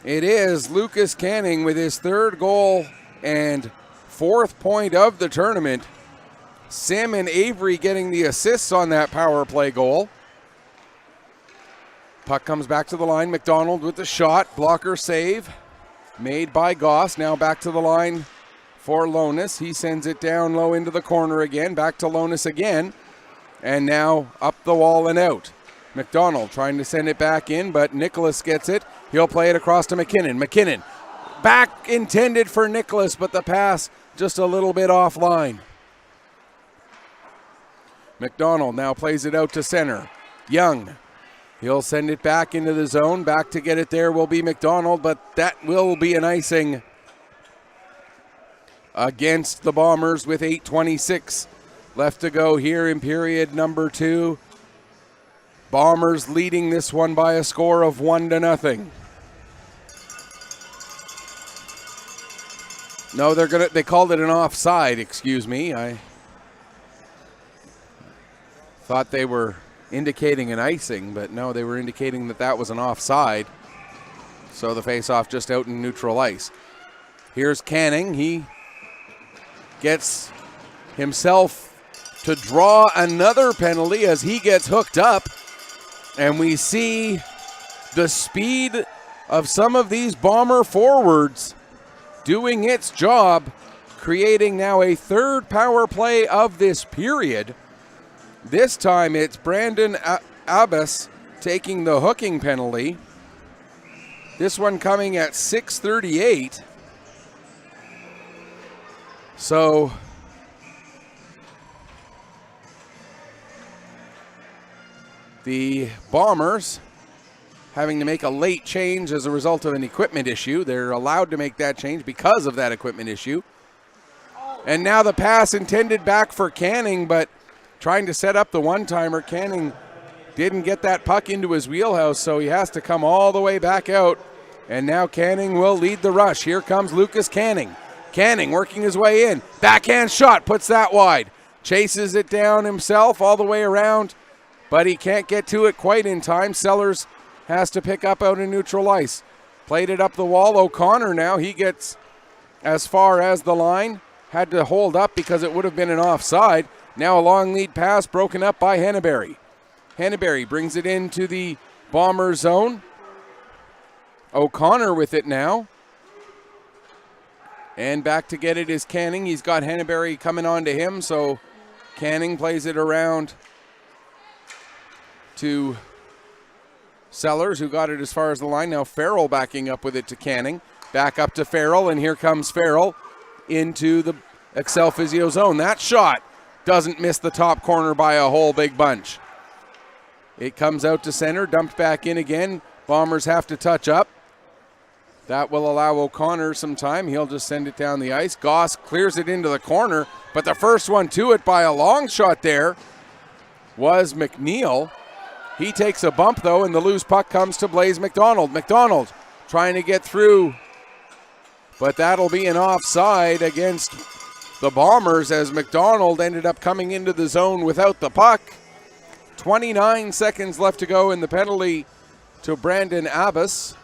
it is Lucas Canning with his third goal and fourth point of the tournament. Sim and Avery getting the assists on that power play goal. Puck comes back to the line. McDonald with the shot. Blocker save made by Goss. Now back to the line for Lonis. He sends it down low into the corner again. Back to Lonis again. And now up the wall and out. McDonald trying to send it back in, but Nicholas gets it. He'll play it across to McKinnon. McKinnon back intended for Nicholas, but the pass just a little bit offline. McDonald now plays it out to center. Young. He'll send it back into the zone. Back to get it there will be McDonald, but that will be an icing against the Bombers with 8:26 left to go here in period number 2. Bombers leading this one by a score of 1-0. No, they called it an offside, excuse me. I thought they were indicating an icing, but no, they were indicating that was an offside. So the faceoff just out in neutral ice. Here's Canning. He gets himself to draw another penalty as he gets hooked up. And we see the speed of some of these Bomber forwards doing its job, creating now a third power play of this period. This time it's Brandon Abbas taking the hooking penalty. This one coming at 6:38. So the Bombers having to make a late change as a result of an equipment issue. They're allowed to make that change because of that equipment issue. And now the pass intended back for Canning, but trying to set up the one-timer. Canning didn't get that puck into his wheelhouse, so he has to come all the way back out. And now Canning will lead the rush. Here comes Lucas Canning. Canning working his way in. Backhand shot, puts that wide. Chases it down himself all the way around, but he can't get to it quite in time. Sellers has to pick up out in neutral ice. Played it up the wall. O'Connor now, he gets as far as the line. Had to hold up because it would have been an offside. Now a long lead pass broken up by Henneberry. Henneberry brings it into the Bomber zone. O'Connor with it now. And back to get it is Canning. He's got Henneberry coming on to him, so Canning plays it around to Sellers, who got it as far as the line. Now Farrell backing up with it to Canning. Back up to Farrell, and here comes Farrell into the Accel Physio zone. That shot doesn't miss the top corner by a whole big bunch. It comes out to center, dumped back in again. Bombers have to touch up. That will allow O'Connor some time. He'll just send it down the ice. Goss clears it into the corner, but the first one to it by a long shot there was McNeil. He takes a bump, though, and the loose puck comes to Blaze McDonald. McDonald trying to get through, but that'll be an offside against the Bombers as McDonald ended up coming into the zone without the puck. 29 seconds left to go in the penalty to Brandon Abbas.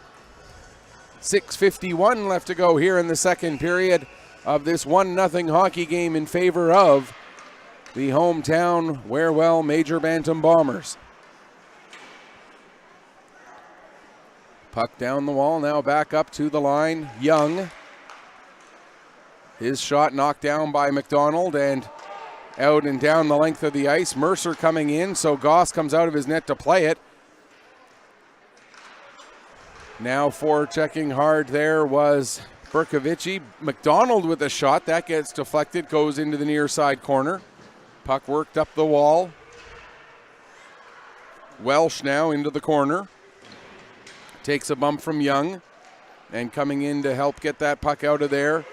6:51 left to go here in the second period of this 1-0 hockey game in favor of the hometown Wearwell Major Bantam Bombers. Puck down the wall, now back up to the line. Young. His shot knocked down by McDonald and out and down the length of the ice. Mercer coming in, so Goss comes out of his net to play it. Now forechecking hard there was Berkovici. McDonald with a shot. That gets deflected, goes into the near side corner. Puck worked up the wall. Welsh now into the corner. Takes a bump from Young. And coming in to help get that puck out of there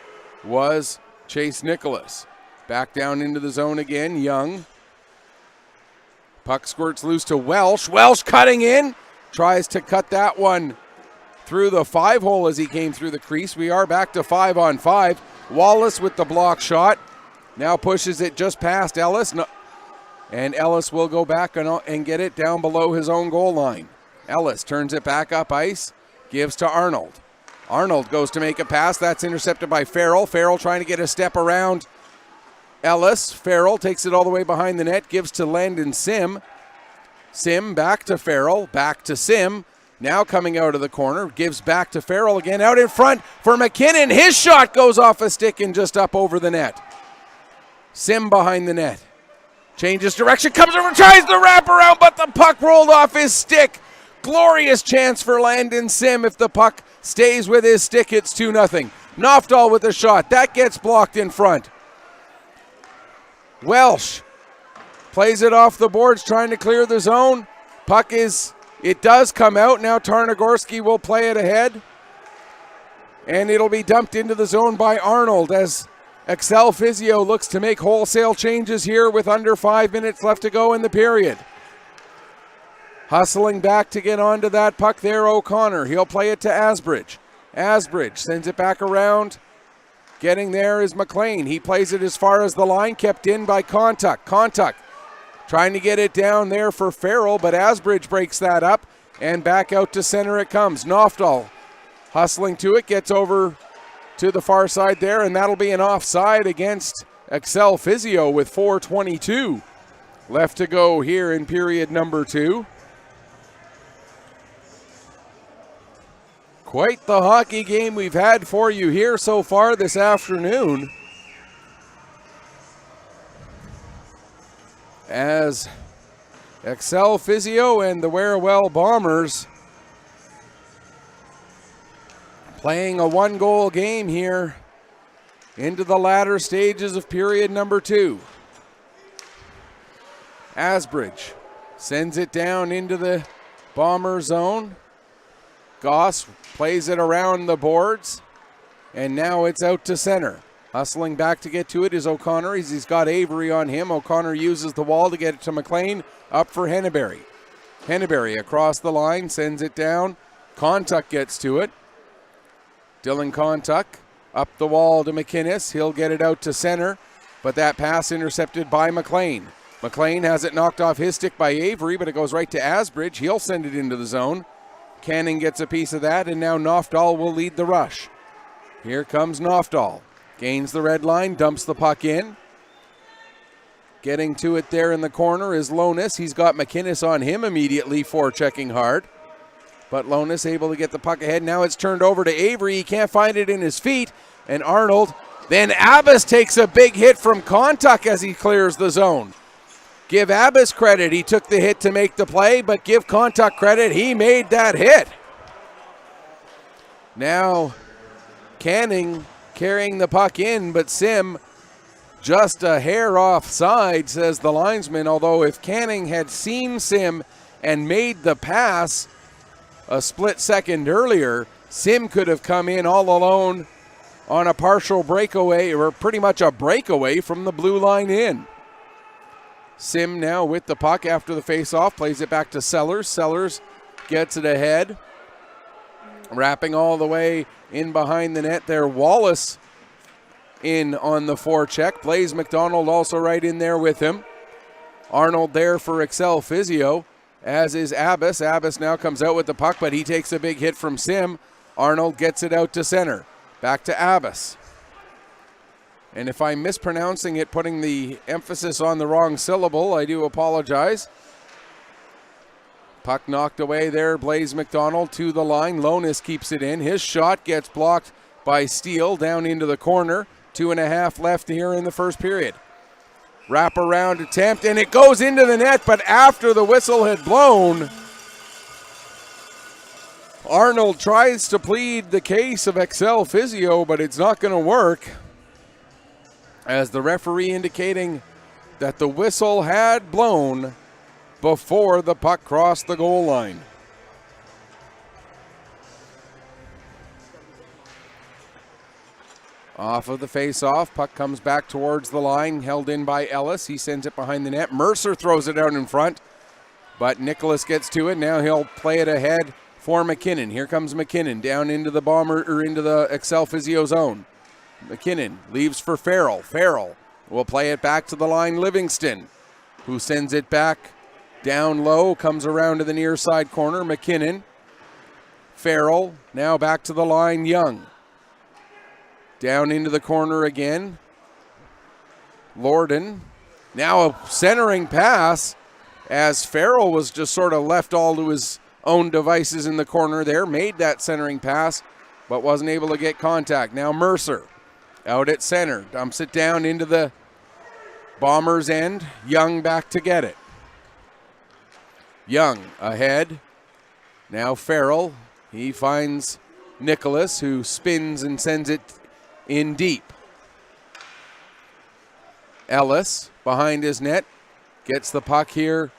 was Chase Nicholas. Back down into the zone again, Young. Puck squirts loose to Welsh. Welsh cutting in. Tries to cut that one through the 5-hole as he came through the crease. We are back to 5-on-5. Wallace with the block shot. Now pushes it just past Ellis. And Ellis will go back and get it down below his own goal line. Ellis turns it back up ice, gives to Arnold. Arnold goes to make a pass. That's intercepted by Farrell. Farrell trying to get a step around Ellis. Farrell takes it all the way behind the net, gives to Landon Sim. Sim back to Farrell, back to Sim. Now coming out of the corner, gives back to Farrell again. Out in front for McKinnon. His shot goes off a stick and just up over the net. Sim behind the net. Changes direction, comes over, tries the wraparound, but the puck rolled off his stick. Glorious chance for Landon Sim. If the puck stays with his stick, it's 2-0. Nofdahl with a shot. That gets blocked in front. Welsh plays it off the boards, trying to clear the zone. It does come out. Now Tarnogorski will play it ahead. And it'll be dumped into the zone by Arnold as Accel Physio looks to make wholesale changes here with under 5 minutes left to go in the period. Hustling back to get onto that puck there, O'Connor. He'll play it to Asbridge. Asbridge sends it back around. Getting there is McLean. He plays it as far as the line, kept in by Kontuk. Kontuk trying to get it down there for Farrell, but Asbridge breaks that up, and back out to center it comes. Nofdahl hustling to it, gets over to the far side there, and that'll be an offside against Accel Physio with 4:22 left to go here in period number 2. Quite the hockey game we've had for you here so far this afternoon, as Accel Physio and the Wearwell Bombers playing a 1-goal game here into the latter stages of period number 2. Asbridge sends it down into the Bomber zone. Goss plays it around the boards, and now it's out to center. Hustling back to get to it is O'Connor. He's got Avery on him. O'Connor uses the wall to get it to McLean. Up for Henneberry. Henneberry across the line, sends it down. Kontuk gets to it. Dylan Kontuk up the wall to McInnes. He'll get it out to center, but that pass intercepted by McLean. McLean has it knocked off his stick by Avery, but it goes right to Asbridge. He'll send it into the zone. Canning gets a piece of that, and now Nofdahl will lead the rush. Here comes Nofdahl. Gains the red line, dumps the puck in. Getting to it there in the corner is Lonis. He's got McInnes on him immediately, forechecking hard. But Lonis able to get the puck ahead. Now it's turned over to Avery. He can't find it in his feet. And Arnold. Then Abbas takes a big hit from Kontuk as he clears the zone. Give Abbas credit. He took the hit to make the play, but give Kontuk credit. He made that hit. Now Canning carrying the puck in, but Sim just a hair offside, says the linesman. Although if Canning had seen Sim and made the pass a split second earlier, Sim could have come in all alone on a partial breakaway, or pretty much a breakaway from the blue line in. Sim now with the puck after the faceoff, plays it back to Sellers. Sellers gets it ahead. Wrapping all the way in behind the net there. Wallace in on the forecheck. Blaze McDonald also right in there with him. Arnold there for Accel Physio, as is Abbas. Abbas now comes out with the puck, but he takes a big hit from Sim. Arnold gets it out to center. Back to Abbas. And if I'm mispronouncing it, putting the emphasis on the wrong syllable, I do apologize. Puck knocked away there. Blaze McDonald to the line. Lonis keeps it in. His shot gets blocked by Steele down into the corner. 2.5 left here in the first period. Wrap-around attempt, and it goes into the net, but after the whistle had blown, Arnold tries to plead the case of Accel Physio, but it's not going to work, as the referee indicating that the whistle had blown before the puck crossed the goal line. Off of the face-off, puck comes back towards the line, held in by Ellis. He sends it behind the net. Mercer throws it out in front, but Nicholas gets to it. Now he'll play it ahead for McKinnon. Here comes McKinnon down into the Bomber, or into the Accel Physio zone. McKinnon leaves for Farrell. Farrell will play it back to the line. Livingston, who sends it back Down low, comes around to the near side corner. McKinnon. Farrell, now back to the line. Young. Down into the corner again. Lorden. Now a centering pass as Farrell was just sort of left all to his own devices in the corner there. Made that centering pass, but wasn't able to get contact. Now Mercer out at center. Dumps it down into the Bombers' end. Young back to get it. Young ahead. Now Farrell. He finds Nicholas, who spins and sends it in deep. Ellis behind his net. Gets the puck here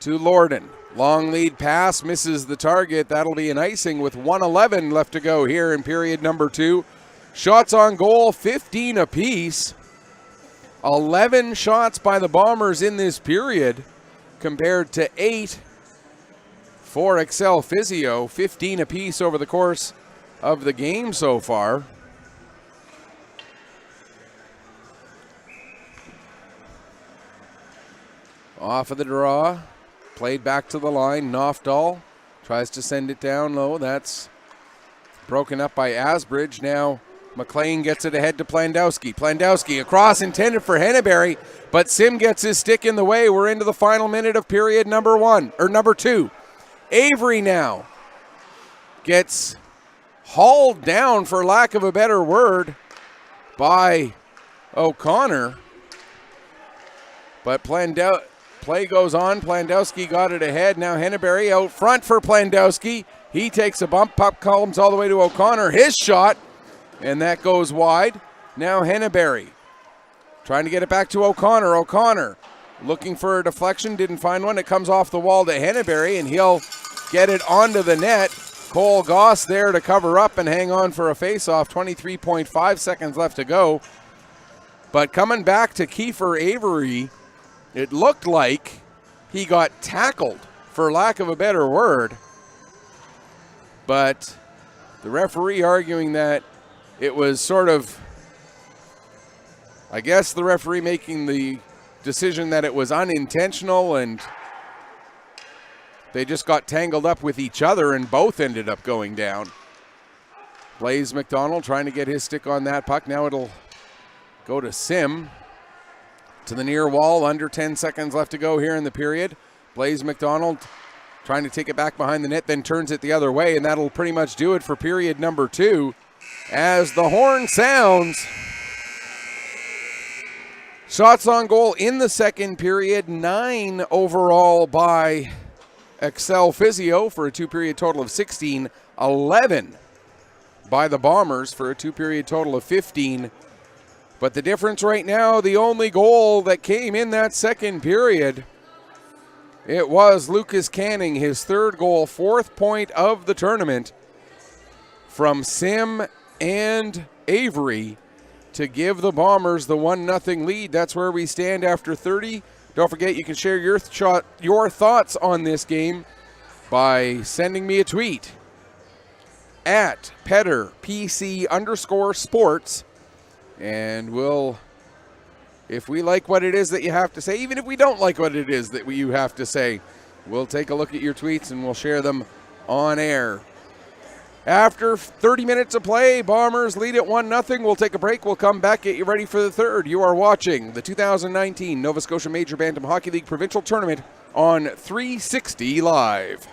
to Lorden. Long lead pass, misses the target. That'll be an icing with 1:11 left to go here in period number 2. Shots on goal, 15 apiece. 11 shots by the Bombers in this period compared to 8 for Accel Physio. 15 apiece over the course of the game so far. Off of the draw, played back to the line. Knofdahl tries to send it down low. That's broken up by Asbridge. Now McLean gets it ahead to Plandowski. Plandowski across, intended for Henneberry, but Sim gets his stick in the way. We're into the final minute of period number 2. Avery now gets hauled down, for lack of a better word, by O'Connor. But play goes on. Plandowski got it ahead. Now Henneberry out front for Plandowski. He takes a bump. Puck comes all the way to O'Connor. His shot, and that goes wide. Now Henneberry trying to get it back to O'Connor. O'Connor looking for a deflection. Didn't find one. It comes off the wall to Henneberry, and he'll get it onto the net. Cole Goss there to cover up and hang on for a face-off. 23.5 seconds left to go. But coming back to Kiefer Avery, it looked like he got tackled, for lack of a better word. But the referee arguing that it was sort of, I guess the referee making the decision that it was unintentional and they just got tangled up with each other and both ended up going down. Blaze McDonald trying to get his stick on that puck. Now it'll go to Sim. To the near wall, under 10 seconds left to go here in the period. Blaze McDonald trying to take it back behind the net, then turns it the other way, and that'll pretty much do it for period number 2. As the horn sounds, shots on goal in the second period, 9 overall by Accel Physio for a 2-period total of 16, 11 by the Bombers for a 2-period total of 15. But the difference right now, the only goal that came in that second period, it was Lucas Canning, his 3rd goal, 4th point of the tournament from Sim and Avery to give the Bombers the 1-0 lead. That's where we stand after 30. Don't forget, you can share your thoughts on this game by sending me a tweet at PetterPC_sports. And we'll, if we like what it is that you have to say, even if we don't like what it is that you have to say, we'll take a look at your tweets and we'll share them on air. After 30 minutes of play, Bombers lead at 1-0. We'll take a break. We'll come back, get you ready for the third. You are watching the 2019 Nova Scotia Major Bantam Hockey League Provincial Tournament on 360 Live.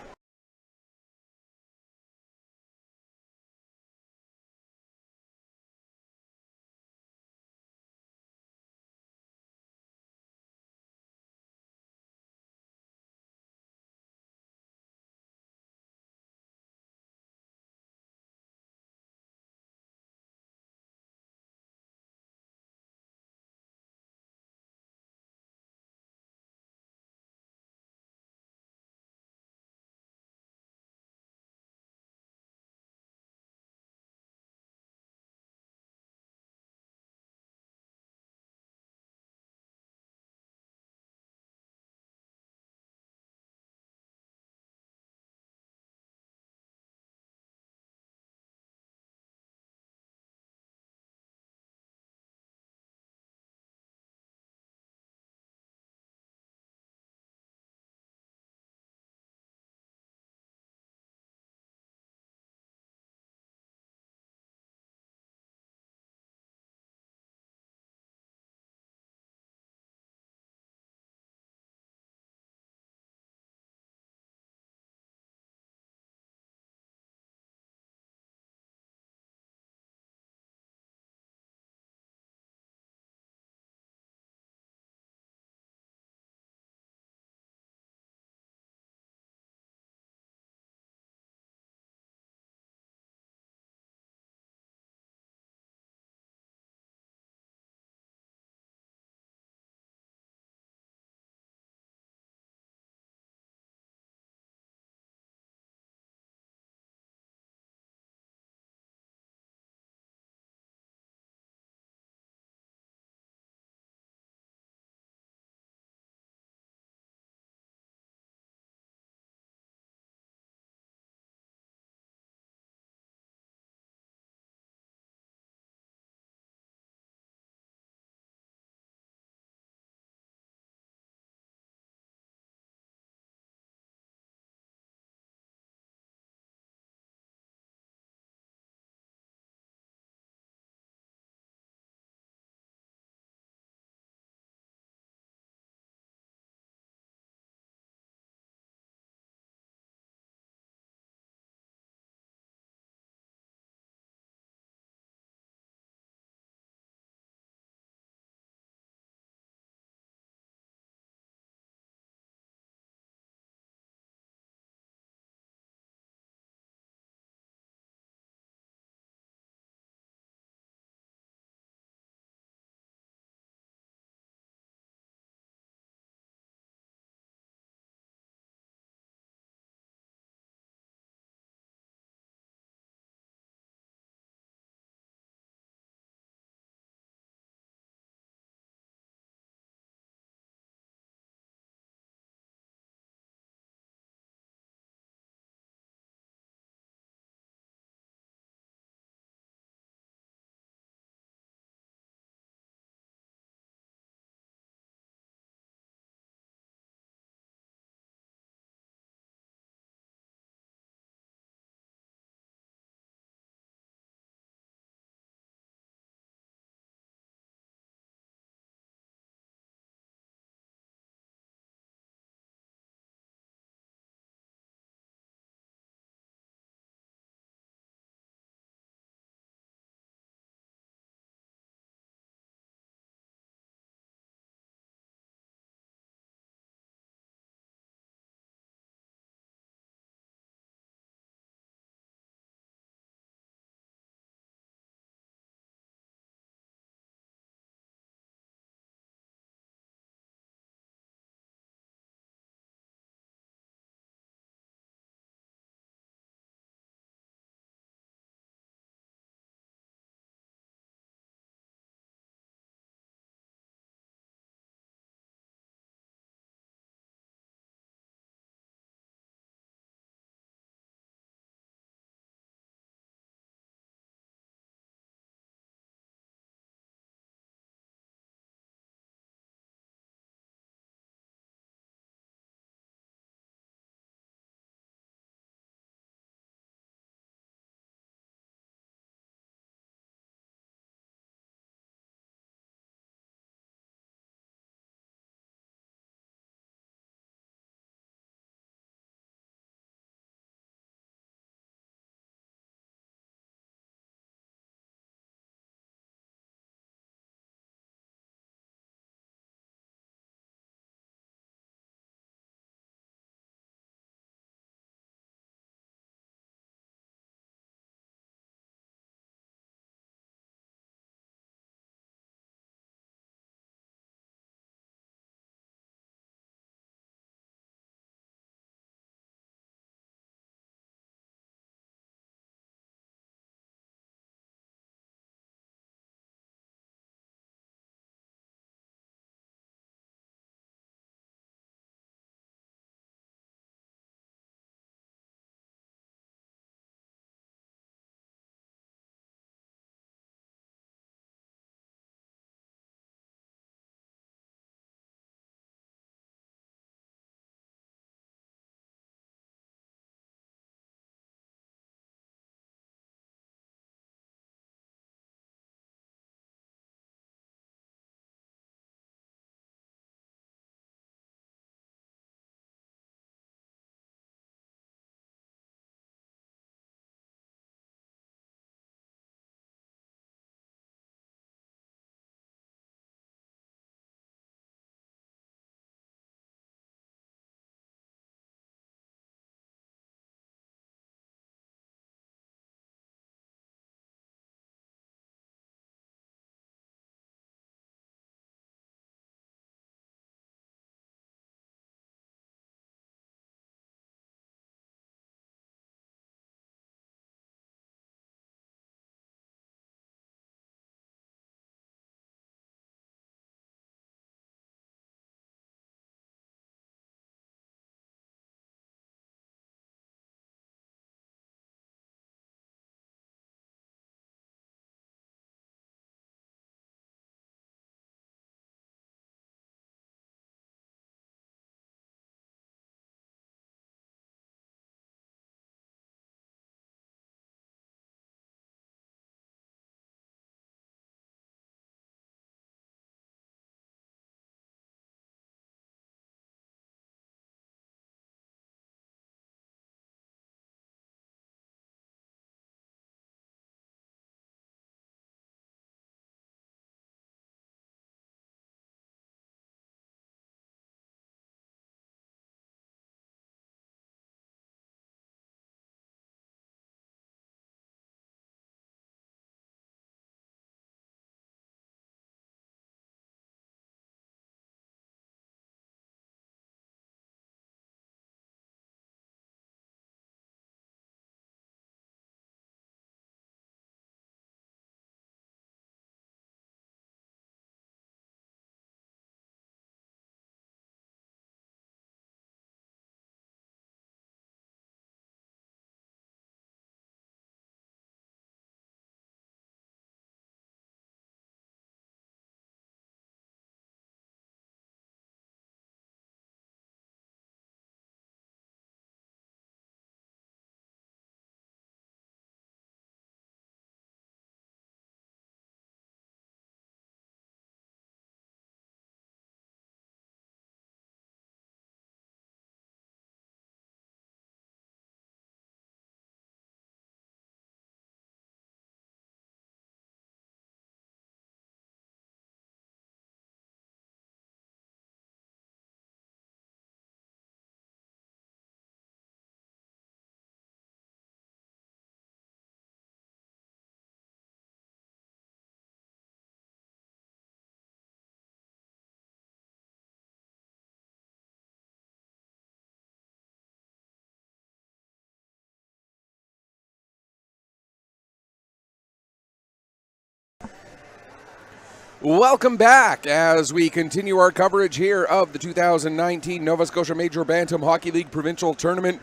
Welcome back as we continue our coverage here of the 2019 Nova Scotia Major Bantam Hockey League Provincial Tournament.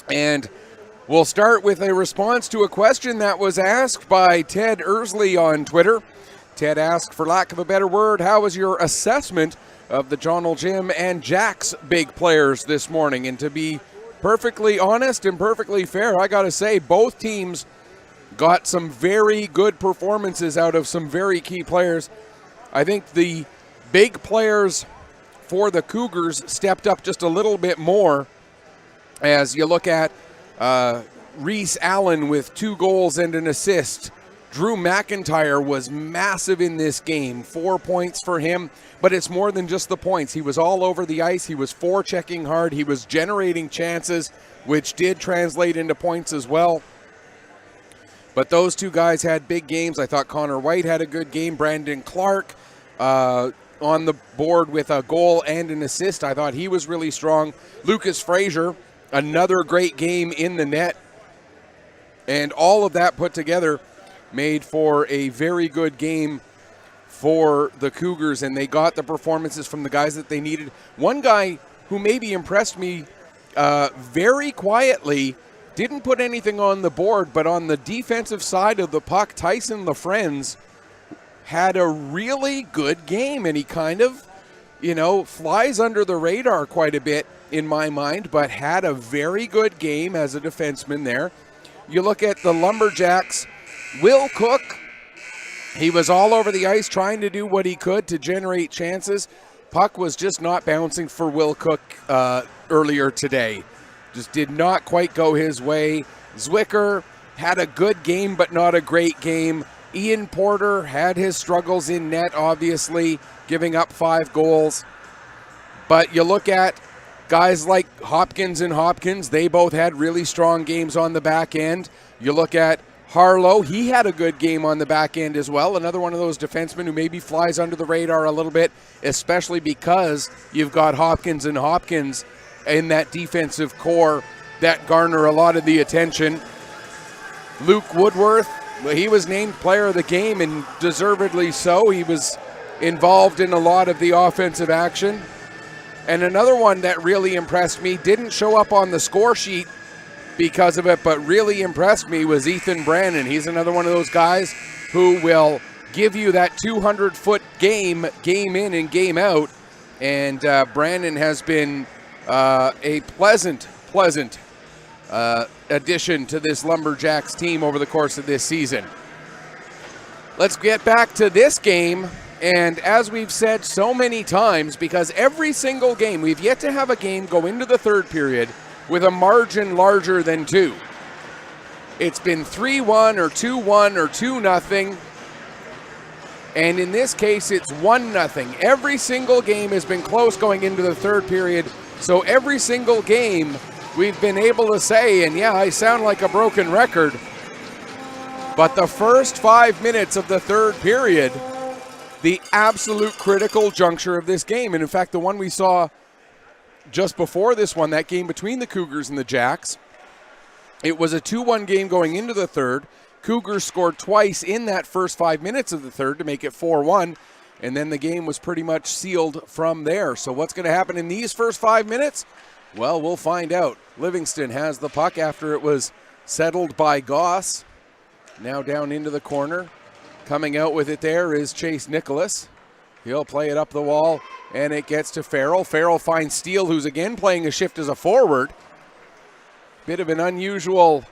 And we'll start with a response to a question that was asked by Ted Ersley on Twitter. Ted asked, for lack of a better word, how was your assessment of the John Jim and Jack's big players this morning? And to be perfectly honest and perfectly fair, I got to say both teams got some very good performances out of some very key players. I think the big players for the Cougars stepped up just a little bit more as you look at Reese Allen with 2 goals and an assist. Drew McIntyre was massive in this game, 4 points for him, but it's more than just the points. He was all over the ice. He was forechecking hard. He was generating chances, which did translate into points as well. But those 2 guys had big games. I thought Connor White had a good game. Brandon Clark on the board with a goal and an assist. I thought he was really strong. Lucas Frazier, another great game in the net. And all of that put together made for a very good game for the Cougars, and they got the performances from the guys that they needed. One guy who maybe impressed me very quietly, didn't put anything on the board, but on the defensive side of the puck, Tyson LaFrenz had a really good game, and he kind of, flies under the radar quite a bit in my mind, but had a very good game as a defenseman there. You look at the Lumberjacks, Will Cook, he was all over the ice trying to do what he could to generate chances. Puck was just not bouncing for Will Cook earlier today. Just did not quite go his way. Zwicker had a good game, but not a great game. Ian Porter had his struggles in net, obviously, giving up 5 goals. But you look at guys like Hopkins and Hopkins, they both had really strong games on the back end. You look at Harlow, he had a good game on the back end as well. Another one of those defensemen who maybe flies under the radar a little bit, especially because you've got Hopkins and Hopkins in that defensive core that garner a lot of the attention. Luke Woodworth, he was named player of the game, and deservedly so. He was involved in a lot of the offensive action. And another one that really impressed me, didn't show up on the score sheet because of it, but really impressed me, was Ethan Brannon. He's another one of those guys who will give you that 200-foot game in and game out. And Brannon has been a pleasant addition to this Lumberjacks team over the course of this season. Let's get back to this game. And as we've said so many times, because every single game, we've yet to have a game go into the third period with a margin larger than 2. It's been 3-1 or 2-1 or 2-0. And in this case, it's 1-0. Every single game has been close going into the third period. So every single game we've been able to say, and yeah, I sound like a broken record, but the first 5 minutes of the third period, the absolute critical juncture of this game. And in fact, the one we saw just before this one, that game between the Cougars and the Jacks, it was a 2-1 game going into the third. Cougars scored twice in that first 5 minutes of the third to make it 4-1, and then the game was pretty much sealed from there. So what's going to happen in these first 5 minutes? Well, we'll find out. Livingston has the puck after it was settled by Goss. Now down into the corner. Coming out with it there is Chase Nicholas. He'll play it up the wall, and it gets to Farrell. Farrell finds Steele, who's again playing a shift as a forward. Bit of an unusual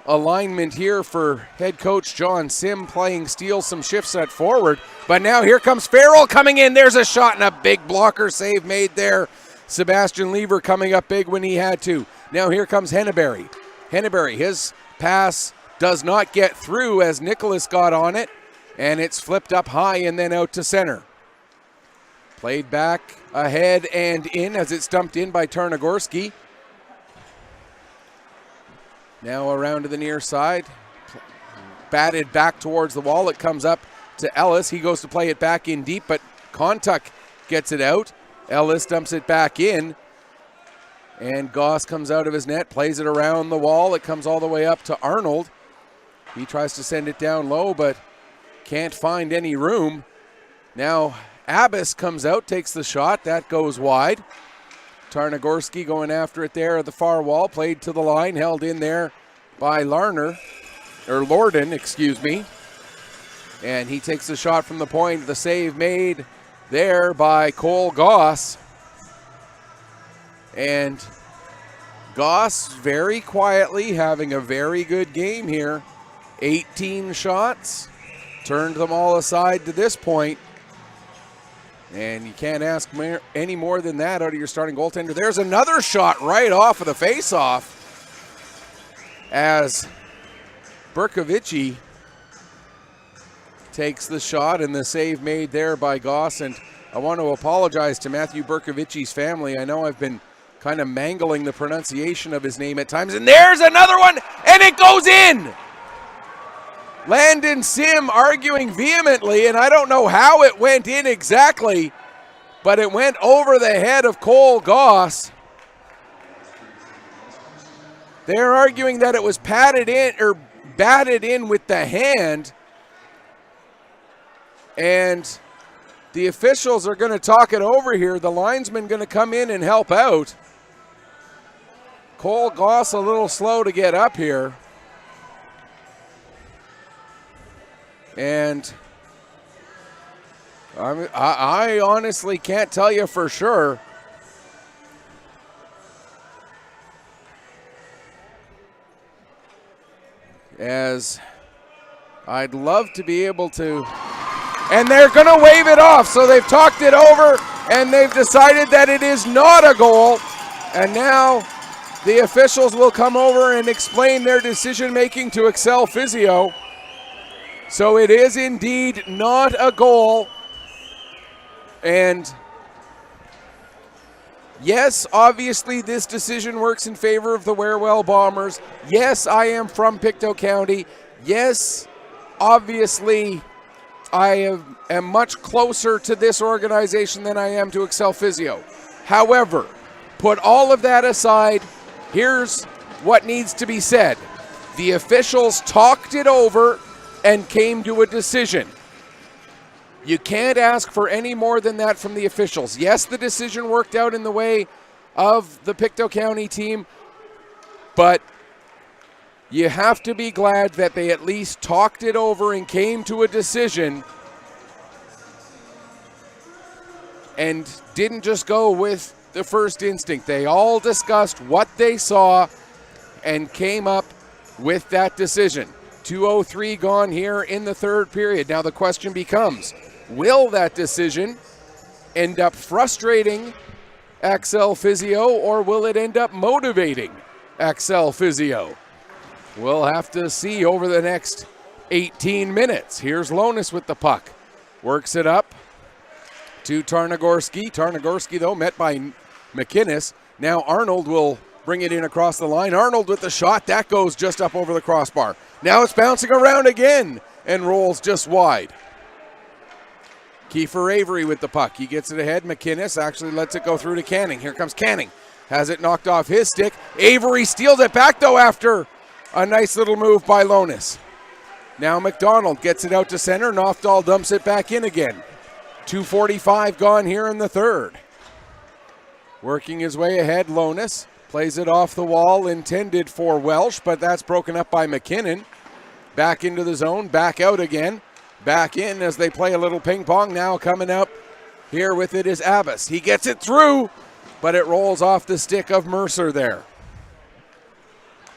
alignment here for head coach John Sim, playing Steele some shifts at forward. But now here comes Farrell coming in. There's a shot and a big blocker save made there. Sebastian Lever coming up big when he had to. Now here comes Henneberry. Henneberry, his pass does not get through as Nicholas got on it, and it's flipped up high and then out to center. Played back ahead and in as it's dumped in by Tarnagorski. Now around to the near side. Batted back towards the wall. It comes up to Ellis. He goes to play it back in deep, but Kontuk gets it out. Ellis dumps it back in. And Goss comes out of his net, plays it around the wall. It comes all the way up to Arnold. He tries to send it down low, but can't find any room. Now Abbas comes out, takes the shot. That goes wide. Tarnogorski going after it there at the far wall. Played to the line, held in there by Lorden, excuse me. And he takes the shot from the point. The save made there by Cole Goss. And Goss very quietly having a very good game here. 18 shots. Turned them all aside to this point. And you can't ask any more than that out of your starting goaltender. There's another shot right off of the faceoff as Berkovici takes the shot, and the save made there by Goss. And I want to apologize to Matthew Berkovici's family. I know I've been kind of mangling the pronunciation of his name at times. And there's another one, and it goes in! Landon Sim arguing vehemently, and I don't know how it went in exactly, but it went over the head of Cole Goss. They're arguing that it was batted in with the hand, and the officials are going to talk it over here. The linesman going to come in and help out. Cole Goss a little slow to get up here. And I honestly can't tell you for sure. As I'd love to be able to. And they're going to wave it off. So they've talked it over and they've decided that it is not a goal. And now the officials will come over and explain their decision making to Accel Physio. So it is indeed not a goal. And yes, obviously this decision works in favor of the Wearwell Bombers. Yes, I am from Pictou County. Yes, obviously I am much closer to this organization than I am to Accel Physio. However, put all of that aside, here's what needs to be said. The officials talked it over and came to a decision. You can't ask for any more than that from the officials. Yes, the decision worked out in the way of the Pictou County team, but you have to be glad that they at least talked it over and came to a decision and didn't just go with the first instinct. They all discussed what they saw and came up with that decision. 2:03 gone here in the third period. Now the question becomes, will that decision end up frustrating Accel Physio, or will it end up motivating Accel Physio? We'll have to see over the next 18 minutes. Here's Lonis with the puck. Works it up to Tarnogorski. Tarnogorski, though, met by McInnes. Now Arnold will bring it in across the line. Arnold with the shot. That goes just up over the crossbar. Now it's bouncing around again and rolls just wide. Kiefer Avery with the puck. He gets it ahead. McInnes actually lets it go through to Canning. Here comes Canning. Has it knocked off his stick. Avery steals it back, though, after a nice little move by Lonis. Now McDonald gets it out to center. Nofdahl dumps it back in again. 2:45 gone here in the third. Working his way ahead, Lonis. Plays it off the wall, intended for Welsh, but that's broken up by McKinnon. Back into the zone, back out again. Back in as they play a little ping pong. Now coming up here with it is Abbas. He gets it through, but it rolls off the stick of Mercer there.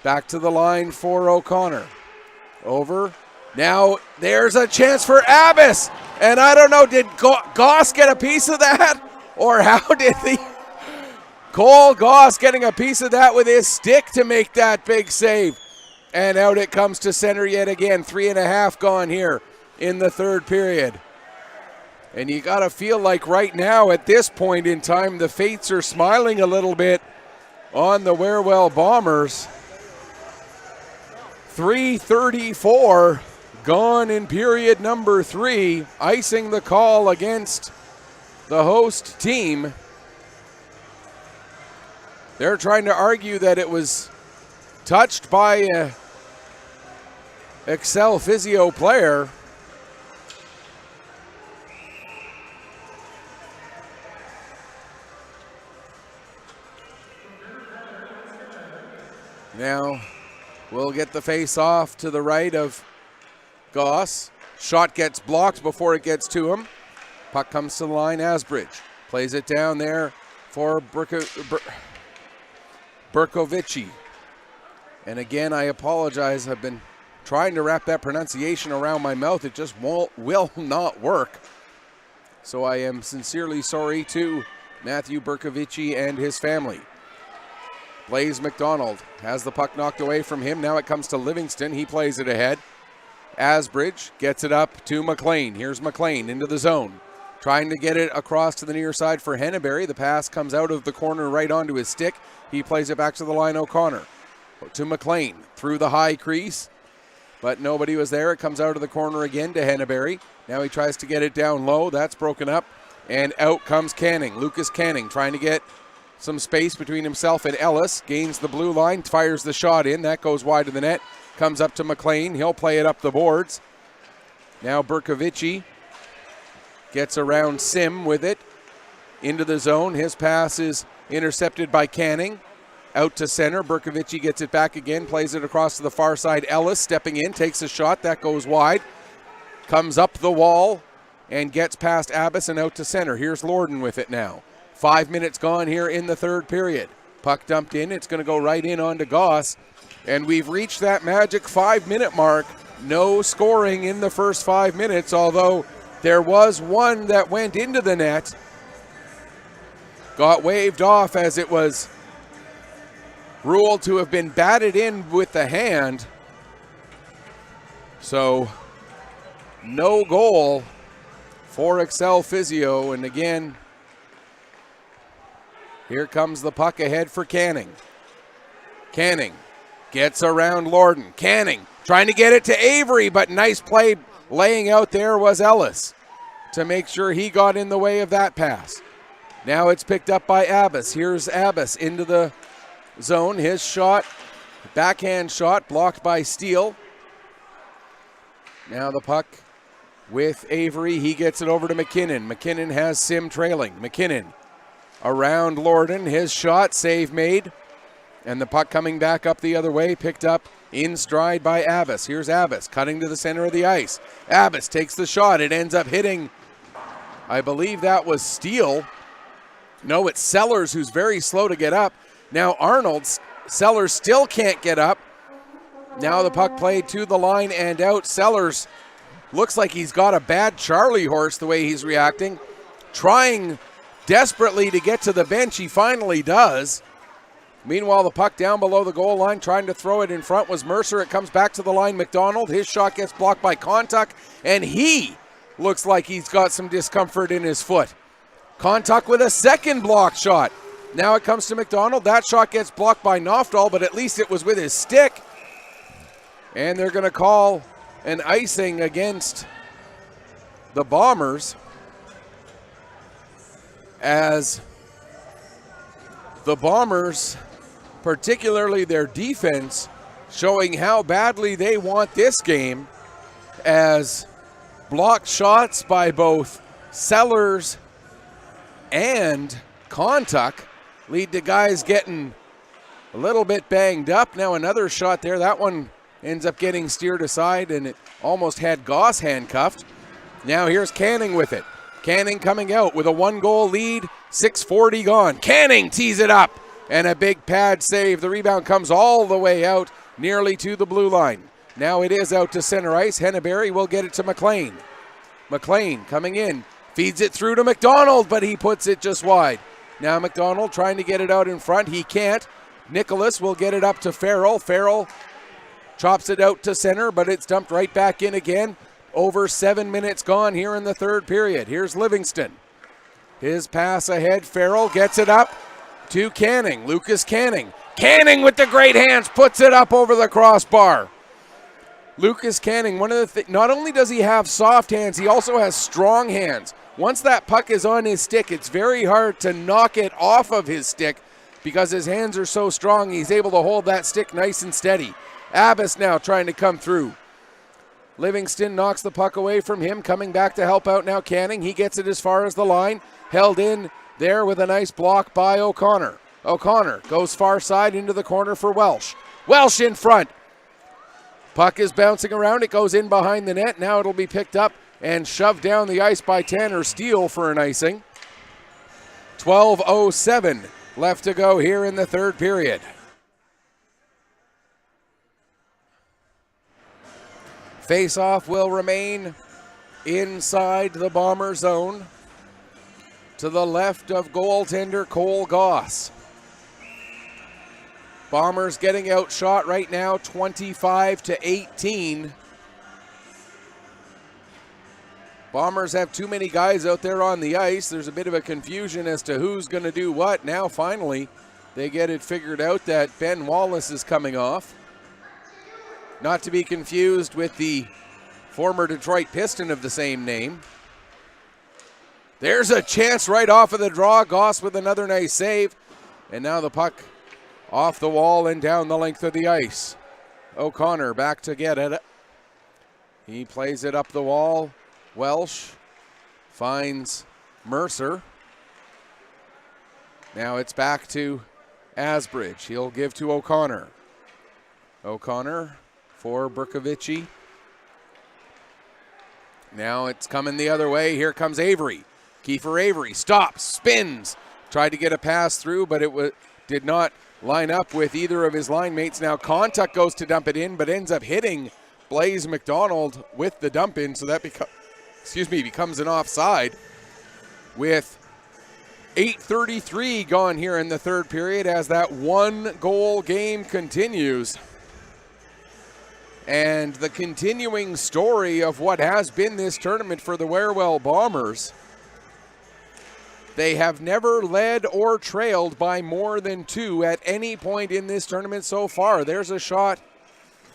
Back to the line for O'Connor. Over. Now there's a chance for Abbas. And I don't know, did Goss get a piece of that? Or how did the Cole Goss getting a piece of that with his stick to make that big save? And out it comes to center yet again. 3.5 gone here in the third period. And you got to feel like right now at this point in time, the fates are smiling a little bit on the Wearwell Bombers. 3:34 gone in period number 3, icing the call against the host team. They're trying to argue that it was touched by a Accel Physio player. Now we'll get the face off to the right of Goss. Shot gets blocked before it gets to him. Puck comes to the line. Asbridge plays it down there for Berkovici. And again, I apologize. I've been trying to wrap that pronunciation around my mouth. It just will not work. So I am sincerely sorry to Matthew Berkovici and his family. Blaze McDonald has the puck knocked away from him. Now it comes to Livingston. He plays it ahead. Asbridge gets it up to McLean. Here's McLean into the zone. Trying to get it across to the near side for Henneberry. The pass comes out of the corner right onto his stick. He plays it back to the line, O'Connor. To McLean through the high crease. But nobody was there. It comes out of the corner again to Henneberry. Now he tries to get it down low. That's broken up. And out comes Canning. Lucas Canning trying to get some space between himself and Ellis. Gains the blue line. Fires the shot in. That goes wide of the net. Comes up to McLean. He'll play it up the boards. Now Berkovici gets around Sim with it. Into the zone. His pass is intercepted by Canning. Out to center. Berkovici gets it back again. Plays it across to the far side. Ellis stepping in. Takes a shot. That goes wide. Comes up the wall and gets past Abbas and out to center. Here's Lorden with it now. 5 minutes gone here in the third period. Puck dumped in. It's going to go right in onto Goss. And we've reached that magic 5-minute mark. No scoring in the first 5 minutes, although there was one that went into the net. Got waved off as it was ruled to have been batted in with the hand. So no goal for Accel Physio. And again, here comes the puck ahead for Canning. Canning gets around Lorden. Canning trying to get it to Avery, but nice play laying out there was Ellis to make sure he got in the way of that pass. Now it's picked up by Abbas. Here's Abbas into the zone. His shot, backhand shot, blocked by Steele. Now the puck with Avery. He gets it over to McKinnon. McKinnon has Sim trailing. McKinnon around Lorden. His shot, save made. And the puck coming back up the other way, picked up in stride by Abbas. Here's Abbas cutting to the center of the ice. Abbas takes the shot. It ends up hitting, I believe that was Steele. No, it's Sellers who's very slow to get up. Now Arnold, Sellers still can't get up. Now the puck played to the line and out. Sellers looks like he's got a bad Charlie horse the way he's reacting. Trying desperately to get to the bench. He finally does. Meanwhile, the puck down below the goal line, trying to throw it in front was Mercer. It comes back to the line. McDonald, his shot gets blocked by Kontuk, and he looks like he's got some discomfort in his foot. Kontuk with a second block shot. Now it comes to McDonald. That shot gets blocked by Nofdahl, but at least it was with his stick. And they're going to call an icing against the Bombers as the Bombers, particularly their defense, showing how badly they want this game, as blocked shots by both Sellers and Kontuk lead to guys getting a little bit banged up. Now another shot there. That one ends up getting steered aside, and it almost had Goss handcuffed. Now here's Canning with it. Canning coming out with a 1-goal lead, 6:40 gone. Canning tees it up, and a big pad save. The rebound comes all the way out, nearly to the blue line. Now it is out to center ice. Henneberry will get it to McLean. McLean coming in, feeds it through to McDonald, but he puts it just wide. Now McDonald trying to get it out in front. He can't. Nicholas will get it up to Farrell. Farrell chops it out to center, but it's dumped right back in again. Over 7 minutes gone here in the third period. Here's Livingston. His pass ahead. Farrell gets it up to Canning. Lucas Canning. Canning with the great hands puts it up over the crossbar. Lucas Canning, one of the not only does he have soft hands, he also has strong hands. Once that puck is on his stick, it's very hard to knock it off of his stick because his hands are so strong. He's able to hold that stick nice and steady. Abbas now trying to come through. Livingston knocks the puck away from him, coming back to help out now Canning. He gets it as far as the line, held in there with a nice block by O'Connor. O'Connor goes far side into the corner for Welsh. Welsh in front. Puck is bouncing around. It goes in behind the net. Now it'll be picked up and shoved down the ice by Tanner Steele for an icing. 12:07 left to go here in the third period. Face-off will remain inside the Bomber zone to the left of goaltender Cole Goss. Bombers getting outshot right now 25-18. Bombers have too many guys out there on the ice. There's a bit of a confusion as to who's going to do what. Now finally they get it figured out that Ben Wallace is coming off. Not to be confused with the former Detroit Piston of the same name. There's a chance right off of the draw. Goss with another nice save. And now the puck off the wall and down the length of the ice. O'Connor back to get it. He plays it up the wall. Welsh finds Mercer. Now it's back to Asbridge. He'll give to O'Connor. O'Connor for Burkovici. Now it's coming the other way. Here comes Avery. Kiefer Avery stops, spins, tried to get a pass through, but it did not line up with either of his line mates. Now Contuck goes to dump it in, but ends up hitting Blaze McDonald with the dump in, so that becomes an offside with 8:33 gone here in the third period as that one-goal game continues. And the continuing story of what has been this tournament for the Wearwell Bombers. They have never led or trailed by more than 2 at any point in this tournament so far. There's a shot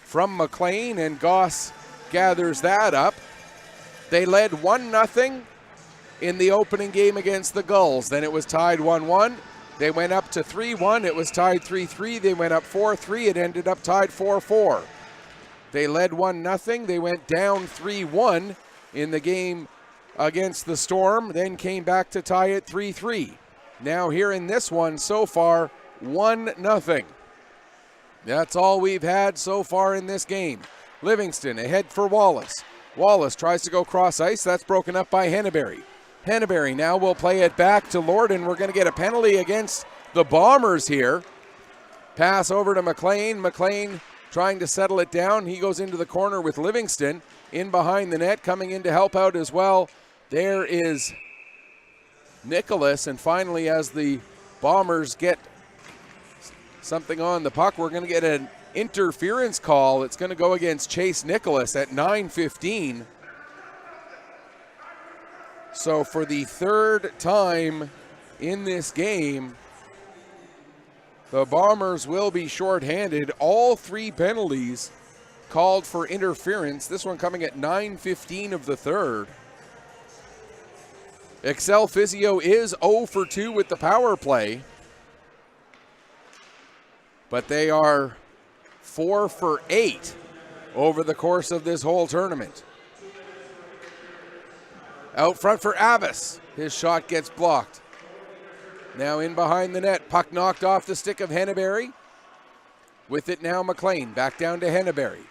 from McLean, and Goss gathers that up. They led 1-0 in the opening game against the Gulls. Then it was tied 1-1. They went up to 3-1. It was tied 3-3. They went up 4-3. It ended up tied 4-4. They led 1-0. They went down 3-1 in the game against the Storm, then came back to tie it 3-3. Now here in this one so far, 1-0. That's all we've had so far in this game. Livingston ahead for Wallace. Wallace tries to go cross ice. That's broken up by Henneberry. Henneberry now will play it back to Lorden. We're going to get a penalty against the Bombers here. Pass over to McLean. McLean trying to settle it down. He goes into the corner with Livingston in behind the net, coming in to help out as well. There is Nicholas, and finally as the Bombers get something on the puck, we're going to get an interference call. It's going to go against Chase Nicholas at 9:15. So for the third time in this game, the Bombers will be shorthanded. All 3 penalties called for interference. This one coming at 9:15 of the third. Accel Physio is 0 for 2 with the power play, but they are 4 for 8 over the course of this whole tournament. Out front for Abbas. His shot gets blocked. Now in behind the net. Puck knocked off the stick of Henneberry. With it now McLean. Back down to Henneberry.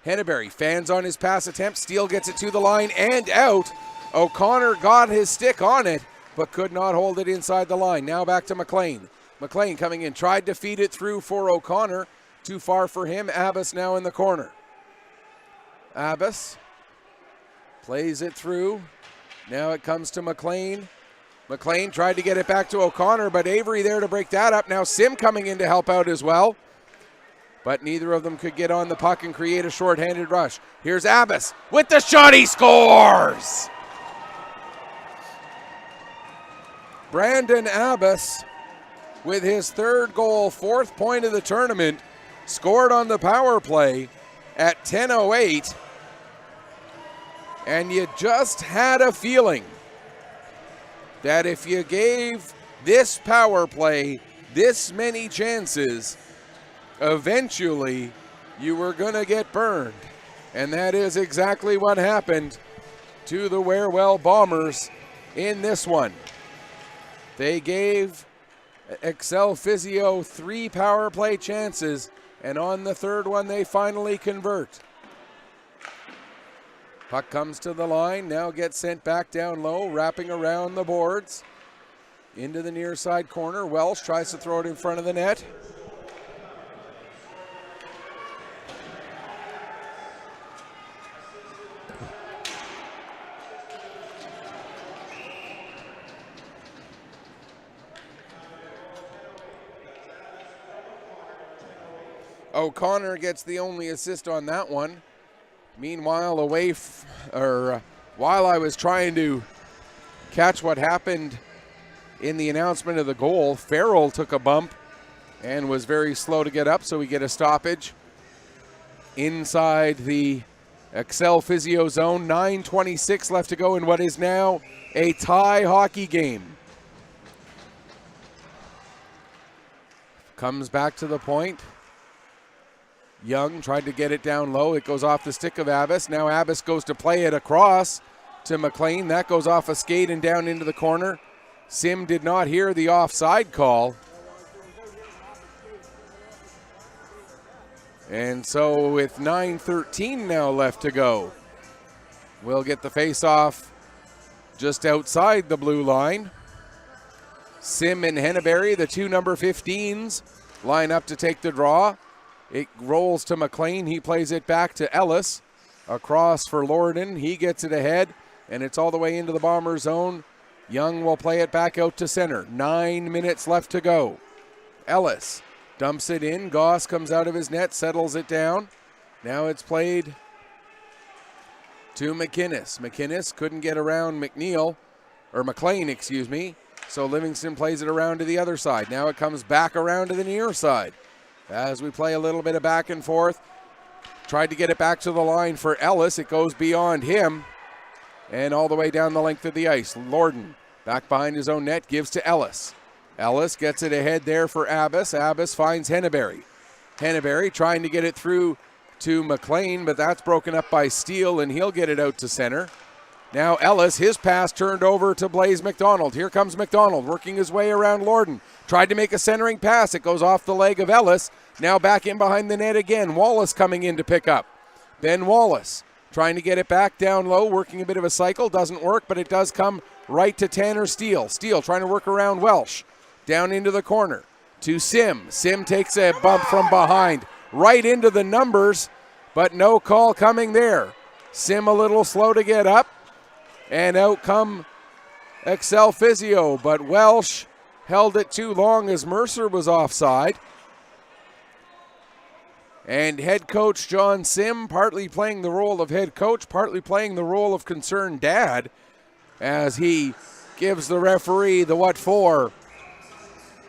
Henneberry fans on his pass attempt. Steele gets it to the line and out. O'Connor got his stick on it, but could not hold it inside the line. Now back to McLean. McLean coming in. Tried to feed it through for O'Connor. Too far for him. Abbas now in the corner. Abbas plays it through. Now it comes to McLean. McLean tried to get it back to O'Connor, but Avery there to break that up. Now Sim coming in to help out as well. But neither of them could get on the puck and create a shorthanded rush. Here's Abbas with the shot. He scores! Brandon Abbas with his 3rd goal, 4th point of the tournament, scored on the power play at 10:08. And you just had a feeling that if you gave this power play this many chances, eventually you were going to get burned. And that is exactly what happened to the Wearwell Bombers in this one. They gave Accel Physio 3 power play chances, And on the third one, they finally convert. Puck comes to the line, now gets sent back down low, wrapping around the boards. Into the near side corner. Welsh tries to throw it in front of the net. O'Connor gets the only assist on that one. Meanwhile, while I was trying to catch what happened in the announcement of the goal, Farrell took a bump and was very slow to get up, so we get a stoppage inside the Accel Physio zone. 9:26 left to go in what is now a tie hockey game. Comes back to the point. Young tried to get it down low. It goes off the stick of Abbas. Now Abbas goes to play it across to McLean. That goes off a skate and down into the corner. Sim did not hear the offside call. And so with 9:13 now left to go, we'll get the face-off just outside the blue line. Sim and Henneberry, the two number 15s, line up to take the draw. It rolls to McLean. He plays it back to Ellis. Across for Lorden. He gets it ahead, and it's all the way into the Bomber zone. Young will play it back out to center. 9 minutes left to go. Ellis dumps it in. Goss comes out of his net, settles it down. Now it's played to McInnes. McInnes couldn't get around McLean, excuse me. So Livingston plays it around to the other side. Now it comes back around to the near side. As we play a little bit of back and forth. Tried to get it back to the line for Ellis. It goes beyond him and all the way down the length of the ice. Lorden back behind his own net, gives to Ellis. Ellis gets it ahead there for Abbas. Abbas finds Henneberry. Henneberry trying to get it through to McLean, but that's broken up by Steele, and he'll get it out to center. Now Ellis, his pass turned over to Blaze McDonald. Here comes McDonald working his way around Lorden. Tried to make a centering pass. It goes off the leg of Ellis. Now back in behind the net again. Wallace coming in to pick up. Ben Wallace trying to get it back down low, working a bit of a cycle. Doesn't work, but it does come right to Tanner Steele. Steele trying to work around Welsh. Down into the corner to Sim. Sim takes a bump from behind. Right into the numbers, but no call coming there. Sim a little slow to get up. And out come Accel Physio, but Welsh held it too long as Mercer was offside. And head coach John Sim partly playing the role of head coach, partly playing the role of concerned dad as he gives the referee the what for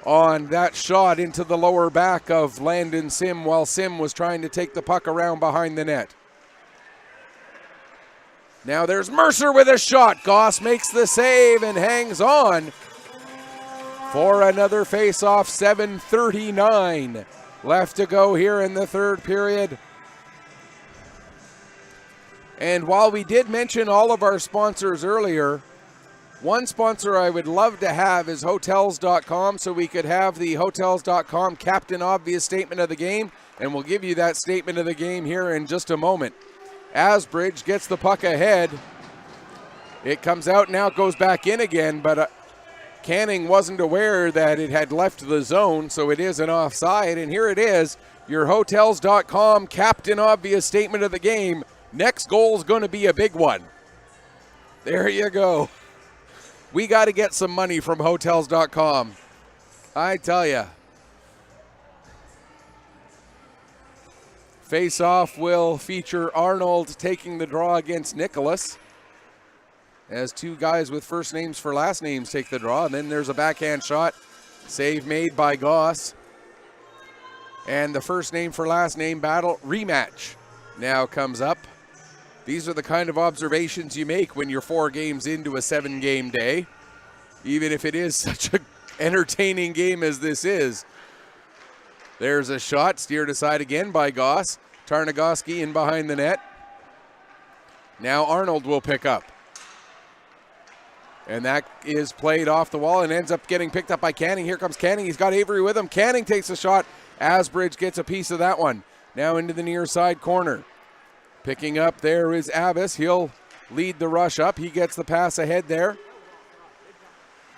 on that shot into the lower back of Landon Sim while Sim was trying to take the puck around behind the net. Now there's Mercer with a shot. Goss makes the save and hangs on for another face-off. 7:39 left to go here in the third period. And while we did mention all of our sponsors earlier, one sponsor I would love to have is Hotels.com, so we could have the Hotels.com Captain Obvious statement of the game, and we'll give you that statement of the game here in just a moment. Asbridge gets the puck ahead. It comes out, now it goes back in again, but Canning wasn't aware that it had left the zone, so it is an offside. And here it is, your Hotels.com Captain Obvious statement of the game. Next goal's going to be a big one. There you go. We got to get some money from Hotels.com. I tell you. Face-off will feature Arnold taking the draw against Nicholas, as two guys with first names for last names take the draw. And then there's a backhand shot. Save made by Goss. And the first name for last name battle rematch now comes up. These are the kind of observations you make when you're 4 games into a 7-game day, even if it is such an entertaining game as this is. There's a shot steered aside again by Goss. Tarnagoski in behind the net. Now Arnold will pick up. And that is played off the wall and ends up getting picked up by Canning. Here comes Canning. He's got Avery with him. Canning takes a shot. Asbridge gets a piece of that one. Now into the near side corner. Picking up there is Abbas. He'll lead the rush up. He gets the pass ahead there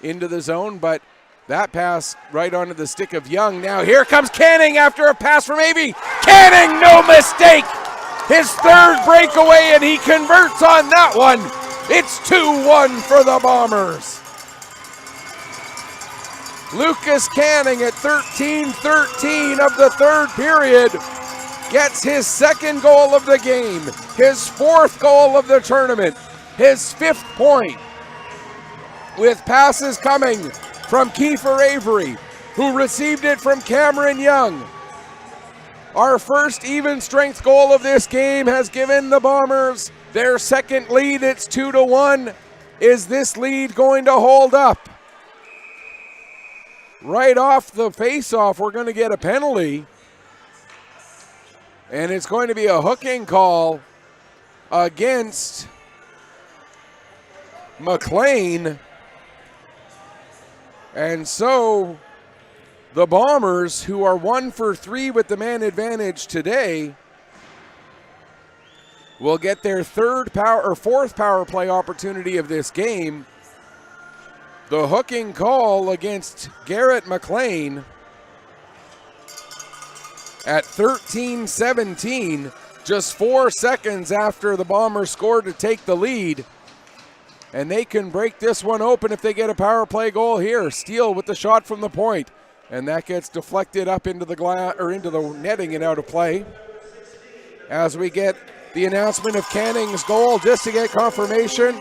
into the zone, but that pass right onto the stick of Young. Now here comes Canning after a pass from Avey. Canning, no mistake. His third breakaway, and he converts on that one. It's 2-1 for the Bombers. Lucas Canning at 13-13 of the third period gets his second goal of the game, his fourth goal of the tournament, his fifth point, with passes coming from Kiefer Avery, who received it from Cameron Young. Our first even strength goal of this game has given the Bombers their second lead. It's 2-1. Is this lead going to hold up? Right off the face-off, we're going to get a penalty. And it's going to be a hooking call against McLean. And so the Bombers, who are 1 for 3 with the man advantage today, will get their fourth power play opportunity of this game. The hooking call against Garrett McLean at 13-17, just 4 seconds after the Bombers scored to take the lead. And they can break this one open if they get a power play goal here. Steele with the shot from the point. And that gets deflected up into the into the netting and out of play. As we get the announcement of Canning's goal, just to get confirmation.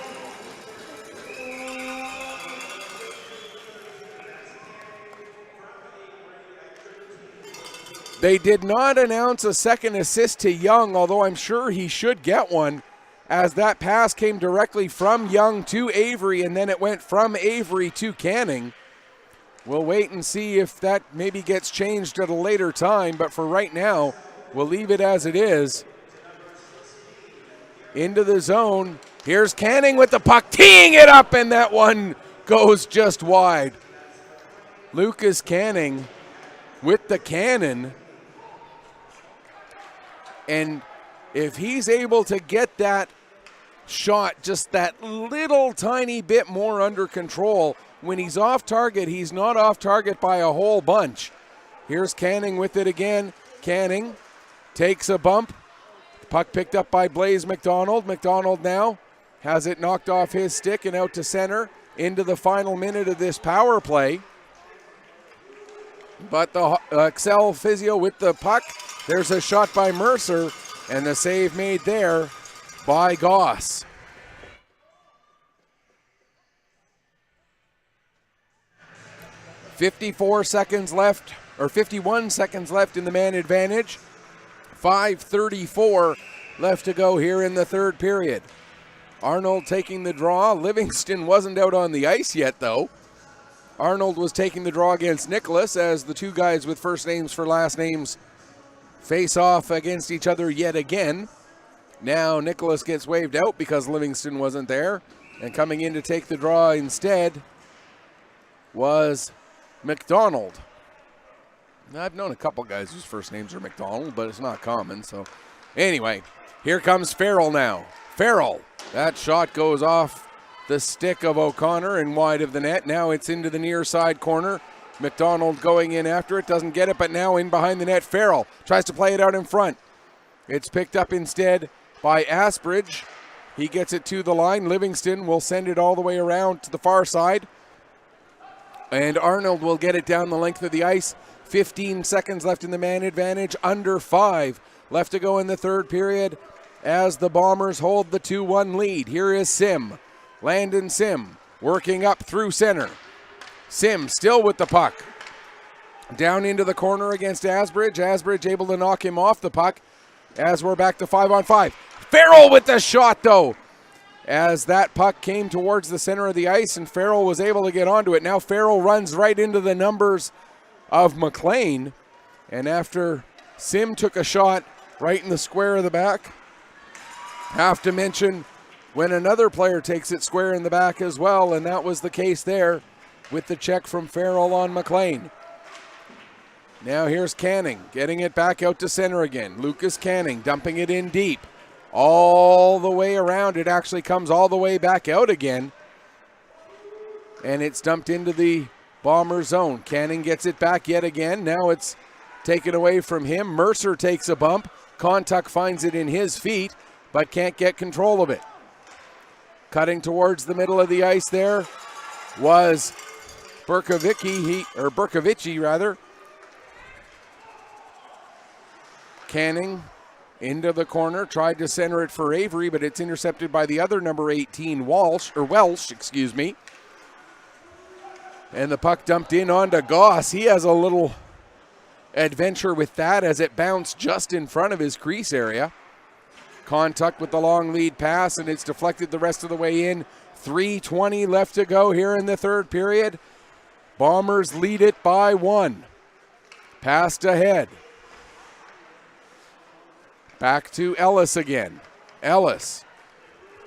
They did not announce a second assist to Young, although I'm sure he should get one, as that pass came directly from Young to Avery, and then it went from Avery to Canning. We'll wait and see if that maybe gets changed at a later time, but for right now, we'll leave it as it is. Into the zone. Here's Canning with the puck, teeing it up, and that one goes just wide. Lucas Canning with the cannon. And if he's able to get that shot just that little tiny bit more under control, when he's off target, he's not off target by a whole bunch. Here's Canning with it again. Canning takes a bump. Puck picked up by Blaze McDonald. McDonald now has it knocked off his stick and out to center into the final minute of this power play. But the Accel physio with the puck. There's a shot by Mercer, and the save made there by Goss. .51 seconds left in the man advantage. 5:34 left to go here in the third period. Arnold taking the draw. Livingston wasn't out on the ice yet, though. Arnold was taking the draw against Nicholas as the two guys with first names for last names face off against each other yet again. Now Nicholas gets waved out because Livingston wasn't there, and coming in to take the draw instead was McDonald. Now, I've known a couple guys whose first names are McDonald, but it's not common. So anyway, here comes Farrell now. Farrell, that shot goes off the stick of O'Connor and wide of the net. Now it's into the near side corner. McDonald going in after it, doesn't get it, but now in behind the net. Farrell tries to play it out in front. It's picked up instead by Asbridge. He gets it to the line. Livingston will send it all the way around to the far side. And Arnold will get it down the length of the ice. 15 seconds left in the man advantage. Under 5 left to go in the third period as the Bombers hold the 2-1 lead. Here is Sim. Landon Sim working up through center. Sim still with the puck. Down into the corner against Asbridge. Asbridge able to knock him off the puck as we're back to 5-on-5. Farrell with the shot, though, as that puck came towards the center of the ice, and Farrell was able to get onto it. Now Farrell runs right into the numbers of McLean, and after Sim took a shot right in the square of the back, have to mention when another player takes it square in the back as well, and that was the case there with the check from Farrell on McLean. Now here's Canning getting it back out to center again. Lucas Canning dumping it in deep. All the way around. It actually comes all the way back out again. And it's dumped into the Bomber zone. Canning gets it back yet again. Now it's taken away from him. Mercer takes a bump. Kontuk finds it in his feet, but can't get control of it. Cutting towards the middle of the ice there was Berkovici rather. Canning into the corner, tried to center it for Avery, but it's intercepted by the other number 18, Welsh. And the puck dumped in onto Goss. He has a little adventure with that as it bounced just in front of his crease area. Kontuk with the long lead pass, and it's deflected the rest of the way in. 3:20 left to go here in the third period. Bombers lead it by 1. Passed ahead. Back to Ellis again. Ellis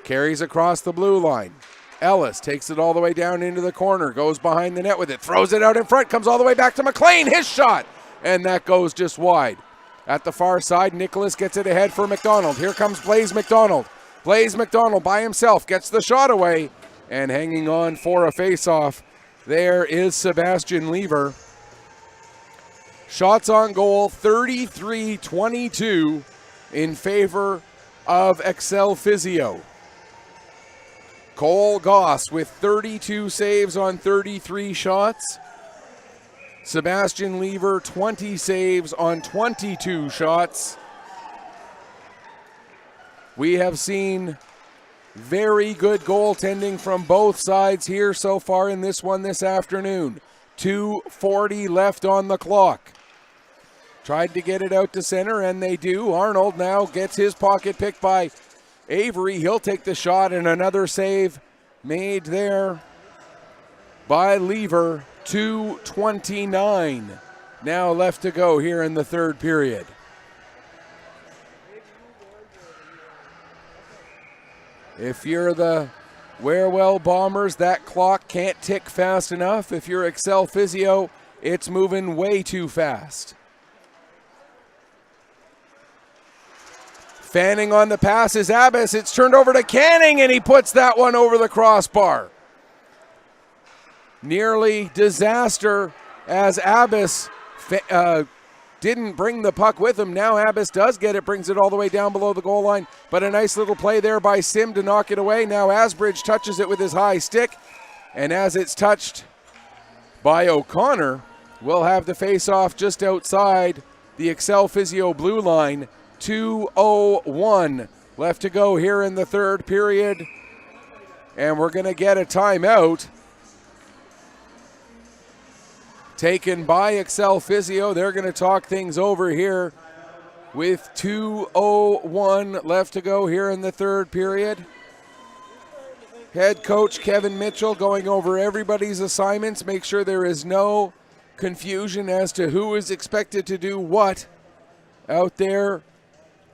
carries across the blue line. Ellis takes it all the way down into the corner, goes behind the net with it, throws it out in front, comes all the way back to McLean, his shot, and that goes just wide. At the far side, Nicholas gets it ahead for McDonald. Here comes Blaze McDonald. Blaze McDonald by himself gets the shot away, and hanging on for a face-off, there is Sebastian Lever. Shots on goal, 33-22 in favor of Accel Physio. Cole Goss with 32 saves on 33 shots. Sebastian Lever, 20 saves on 22 shots. We have seen very good goaltending from both sides here so far in this one this afternoon. 2:40 left on the clock. Tried to get it out to center, and they do. Arnold now gets his pocket picked by Avery. He'll take the shot, and another save made there by Lever. 2:29 now left to go here in the third period. If you're the Wearwell Bombers, that clock can't tick fast enough. If you're Accel Physio, it's moving way too fast. Fanning on the pass is Abbas. It's turned over to Canning, and he puts that one over the crossbar. Nearly disaster as Abbas didn't bring the puck with him. Now Abbas does get it, brings it all the way down below the goal line. But a nice little play there by Sim to knock it away. Now Asbridge touches it with his high stick. And as it's touched by O'Connor, we'll have the face-off just outside the Accel Physio blue line. 2:01 left to go here in the third period. And we're going to get a timeout taken by Accel Physio. They're going to talk things over here with 2:01 left to go here in the third period. Head coach Kevin Mitchell going over everybody's assignments, make sure there is no confusion as to who is expected to do what out there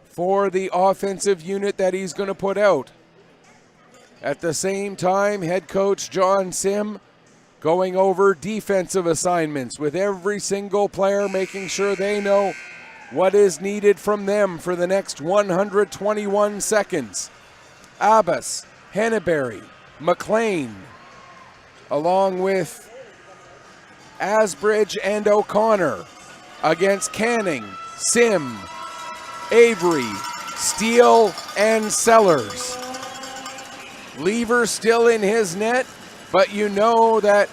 for the offensive unit that he's going to put out. At the same time, head coach John Sim going over defensive assignments with every single player, making sure they know what is needed from them for the next 121 seconds. Abbas, Henneberry, McLean, along with Asbridge and O'Connor against Canning, Sim, Avery, Steele, and Sellers. Lever still in his net, but you know that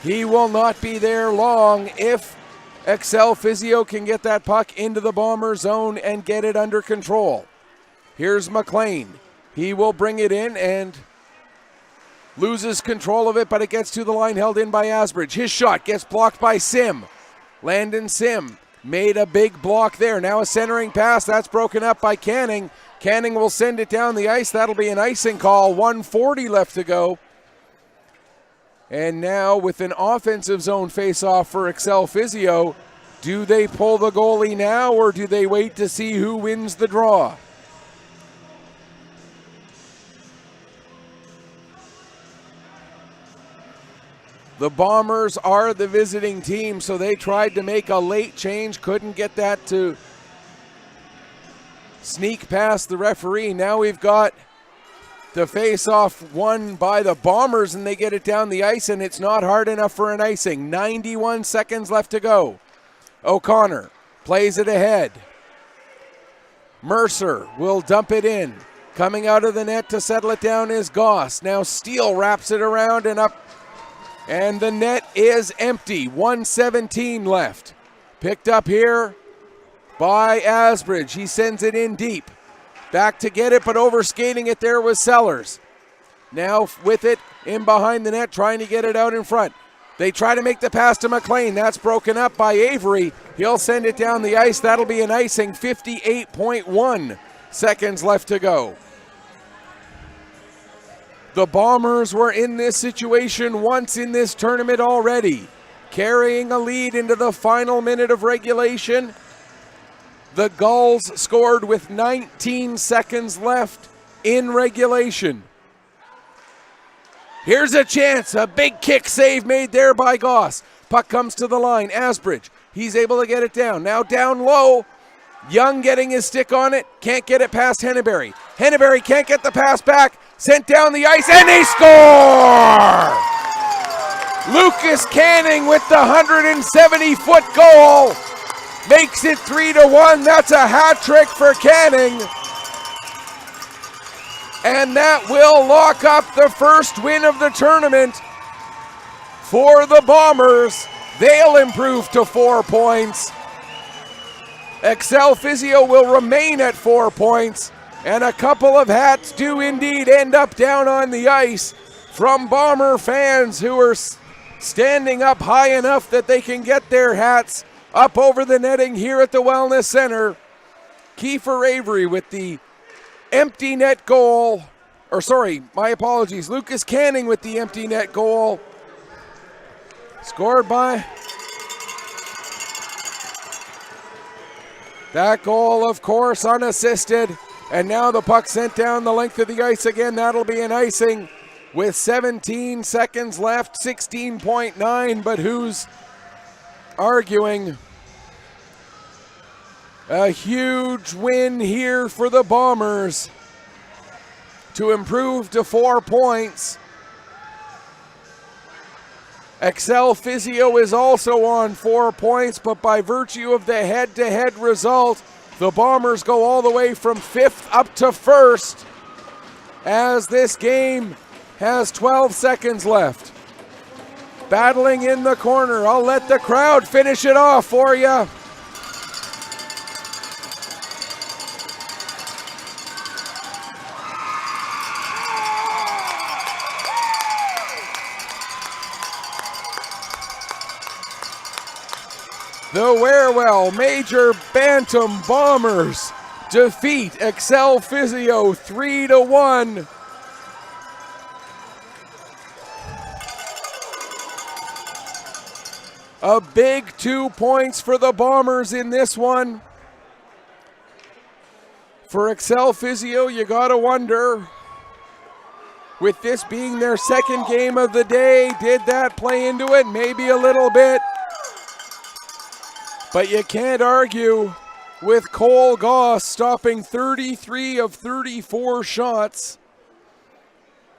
he will not be there long if Accel Physio can get that puck into the Bomber zone and get it under control. Here's McLean. He will bring it in and loses control of it, but it gets to the line, held in by Asbridge. His shot gets blocked by Sim. Landon Sim made a big block there. Now a centering pass. That's broken up by Canning. Canning will send it down the ice. That'll be an icing call. 1:40 left to go. And now with an offensive zone face-off for Accel Physio, do they pull the goalie now or do they wait to see who wins the draw? The Bombers are the visiting team, so they tried to make a late change, couldn't get that to sneak past the referee. Now we've got the face-off won by the Bombers, and they get it down the ice, and it's not hard enough for an icing. 91 seconds left to go. O'Connor plays it ahead. Mercer will dump it in. Coming out of the net to settle it down is Goss. Now Steele wraps it around and up, and the net is empty. 1:17 left. Picked up here by Asbridge. He sends it in deep. Back to get it, but overskating it there was Sellers. Now with it in behind the net, trying to get it out in front. They try to make the pass to McLean. That's broken up by Avery. He'll send it down the ice. That'll be an icing. 58.1 seconds left to go. The Bombers were in this situation once in this tournament already, carrying a lead into the final minute of regulation. The Gulls scored with 19 seconds left in regulation. Here's a chance, a big kick save made there by Goss. Puck comes to the line, Asbridge. He's able to get it down. Now down low, Young getting his stick on it, can't get it past Henneberry. Henneberry can't get the pass back, sent down the ice, and they score! Lucas Canning with the 170-foot goal makes it 3-1. That's a hat trick for Canning. And that will lock up the first win of the tournament for the Bombers. They'll improve to 4 points. Accel Physio will remain at 4 points, and a couple of hats do indeed end up down on the ice from Bomber fans who are standing up high enough that they can get their hats up over the netting here at the Wellness Center. Kiefer Avery with the empty net goal, or sorry, my apologies, Lucas Canning with the empty net goal. Scored by that goal, of course, unassisted. And now the puck sent down the length of the ice again. That'll be an icing with 17 seconds left, 16.9, but who's arguing? A huge win here for the Bombers to improve to 4 points. Accel Physio is also on 4 points, but by virtue of the head-to-head result, the Bombers go all the way from 5th up to 1st as this game has 12 seconds left. Battling in the corner. I'll let the crowd finish it off for you. The Wearwell Major Bantam Bombers defeat Accel Physio 3-1. A big 2 points for the Bombers in this one. For Accel Physio, you gotta wonder, with this being their second game of the day, did that play into it? Maybe a little bit. But you can't argue with Cole Goss stopping 33 of 34 shots.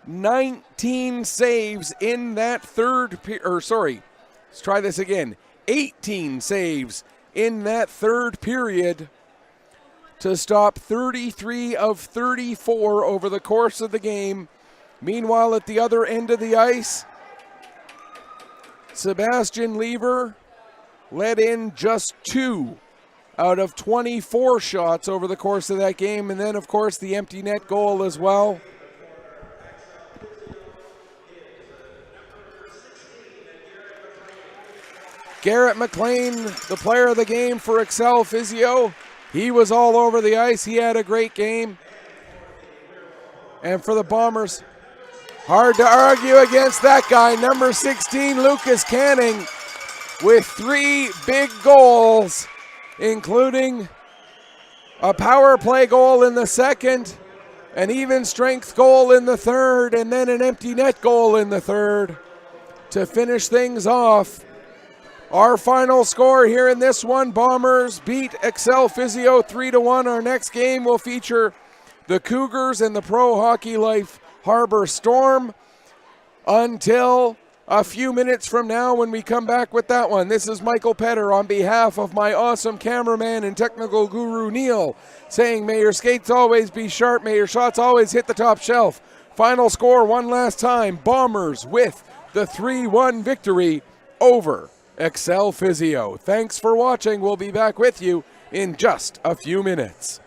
19 saves in that let's try this again. 18 saves in that third period to stop 33 of 34 over the course of the game. Meanwhile, at the other end of the ice, Sebastian Lever let in just 2 out of 24 shots over the course of that game. And then, of course, the empty net goal as well. Garrett McLean, the player of the game for Accel Physio. He was all over the ice. He had a great game. And for the Bombers, hard to argue against that guy. Number 16, Lucas Canning, with 3 big goals, including a power play goal in the second, an even strength goal in the third, and then an empty net goal in the third. to finish things off. Our final score here in this one, Bombers beat Accel Physio 3-1. Our next game will feature the Cougars and the Pro Hockey Life Harbor Storm. Until a few minutes from now when we come back with that one, this is Michael Petter on behalf of my awesome cameraman and technical guru Neil, saying may your skates always be sharp, may your shots always hit the top shelf. Final score one last time, Bombers with the 3-1 victory over Accel Physio. Thanks for watching. We'll be back with you in just a few minutes.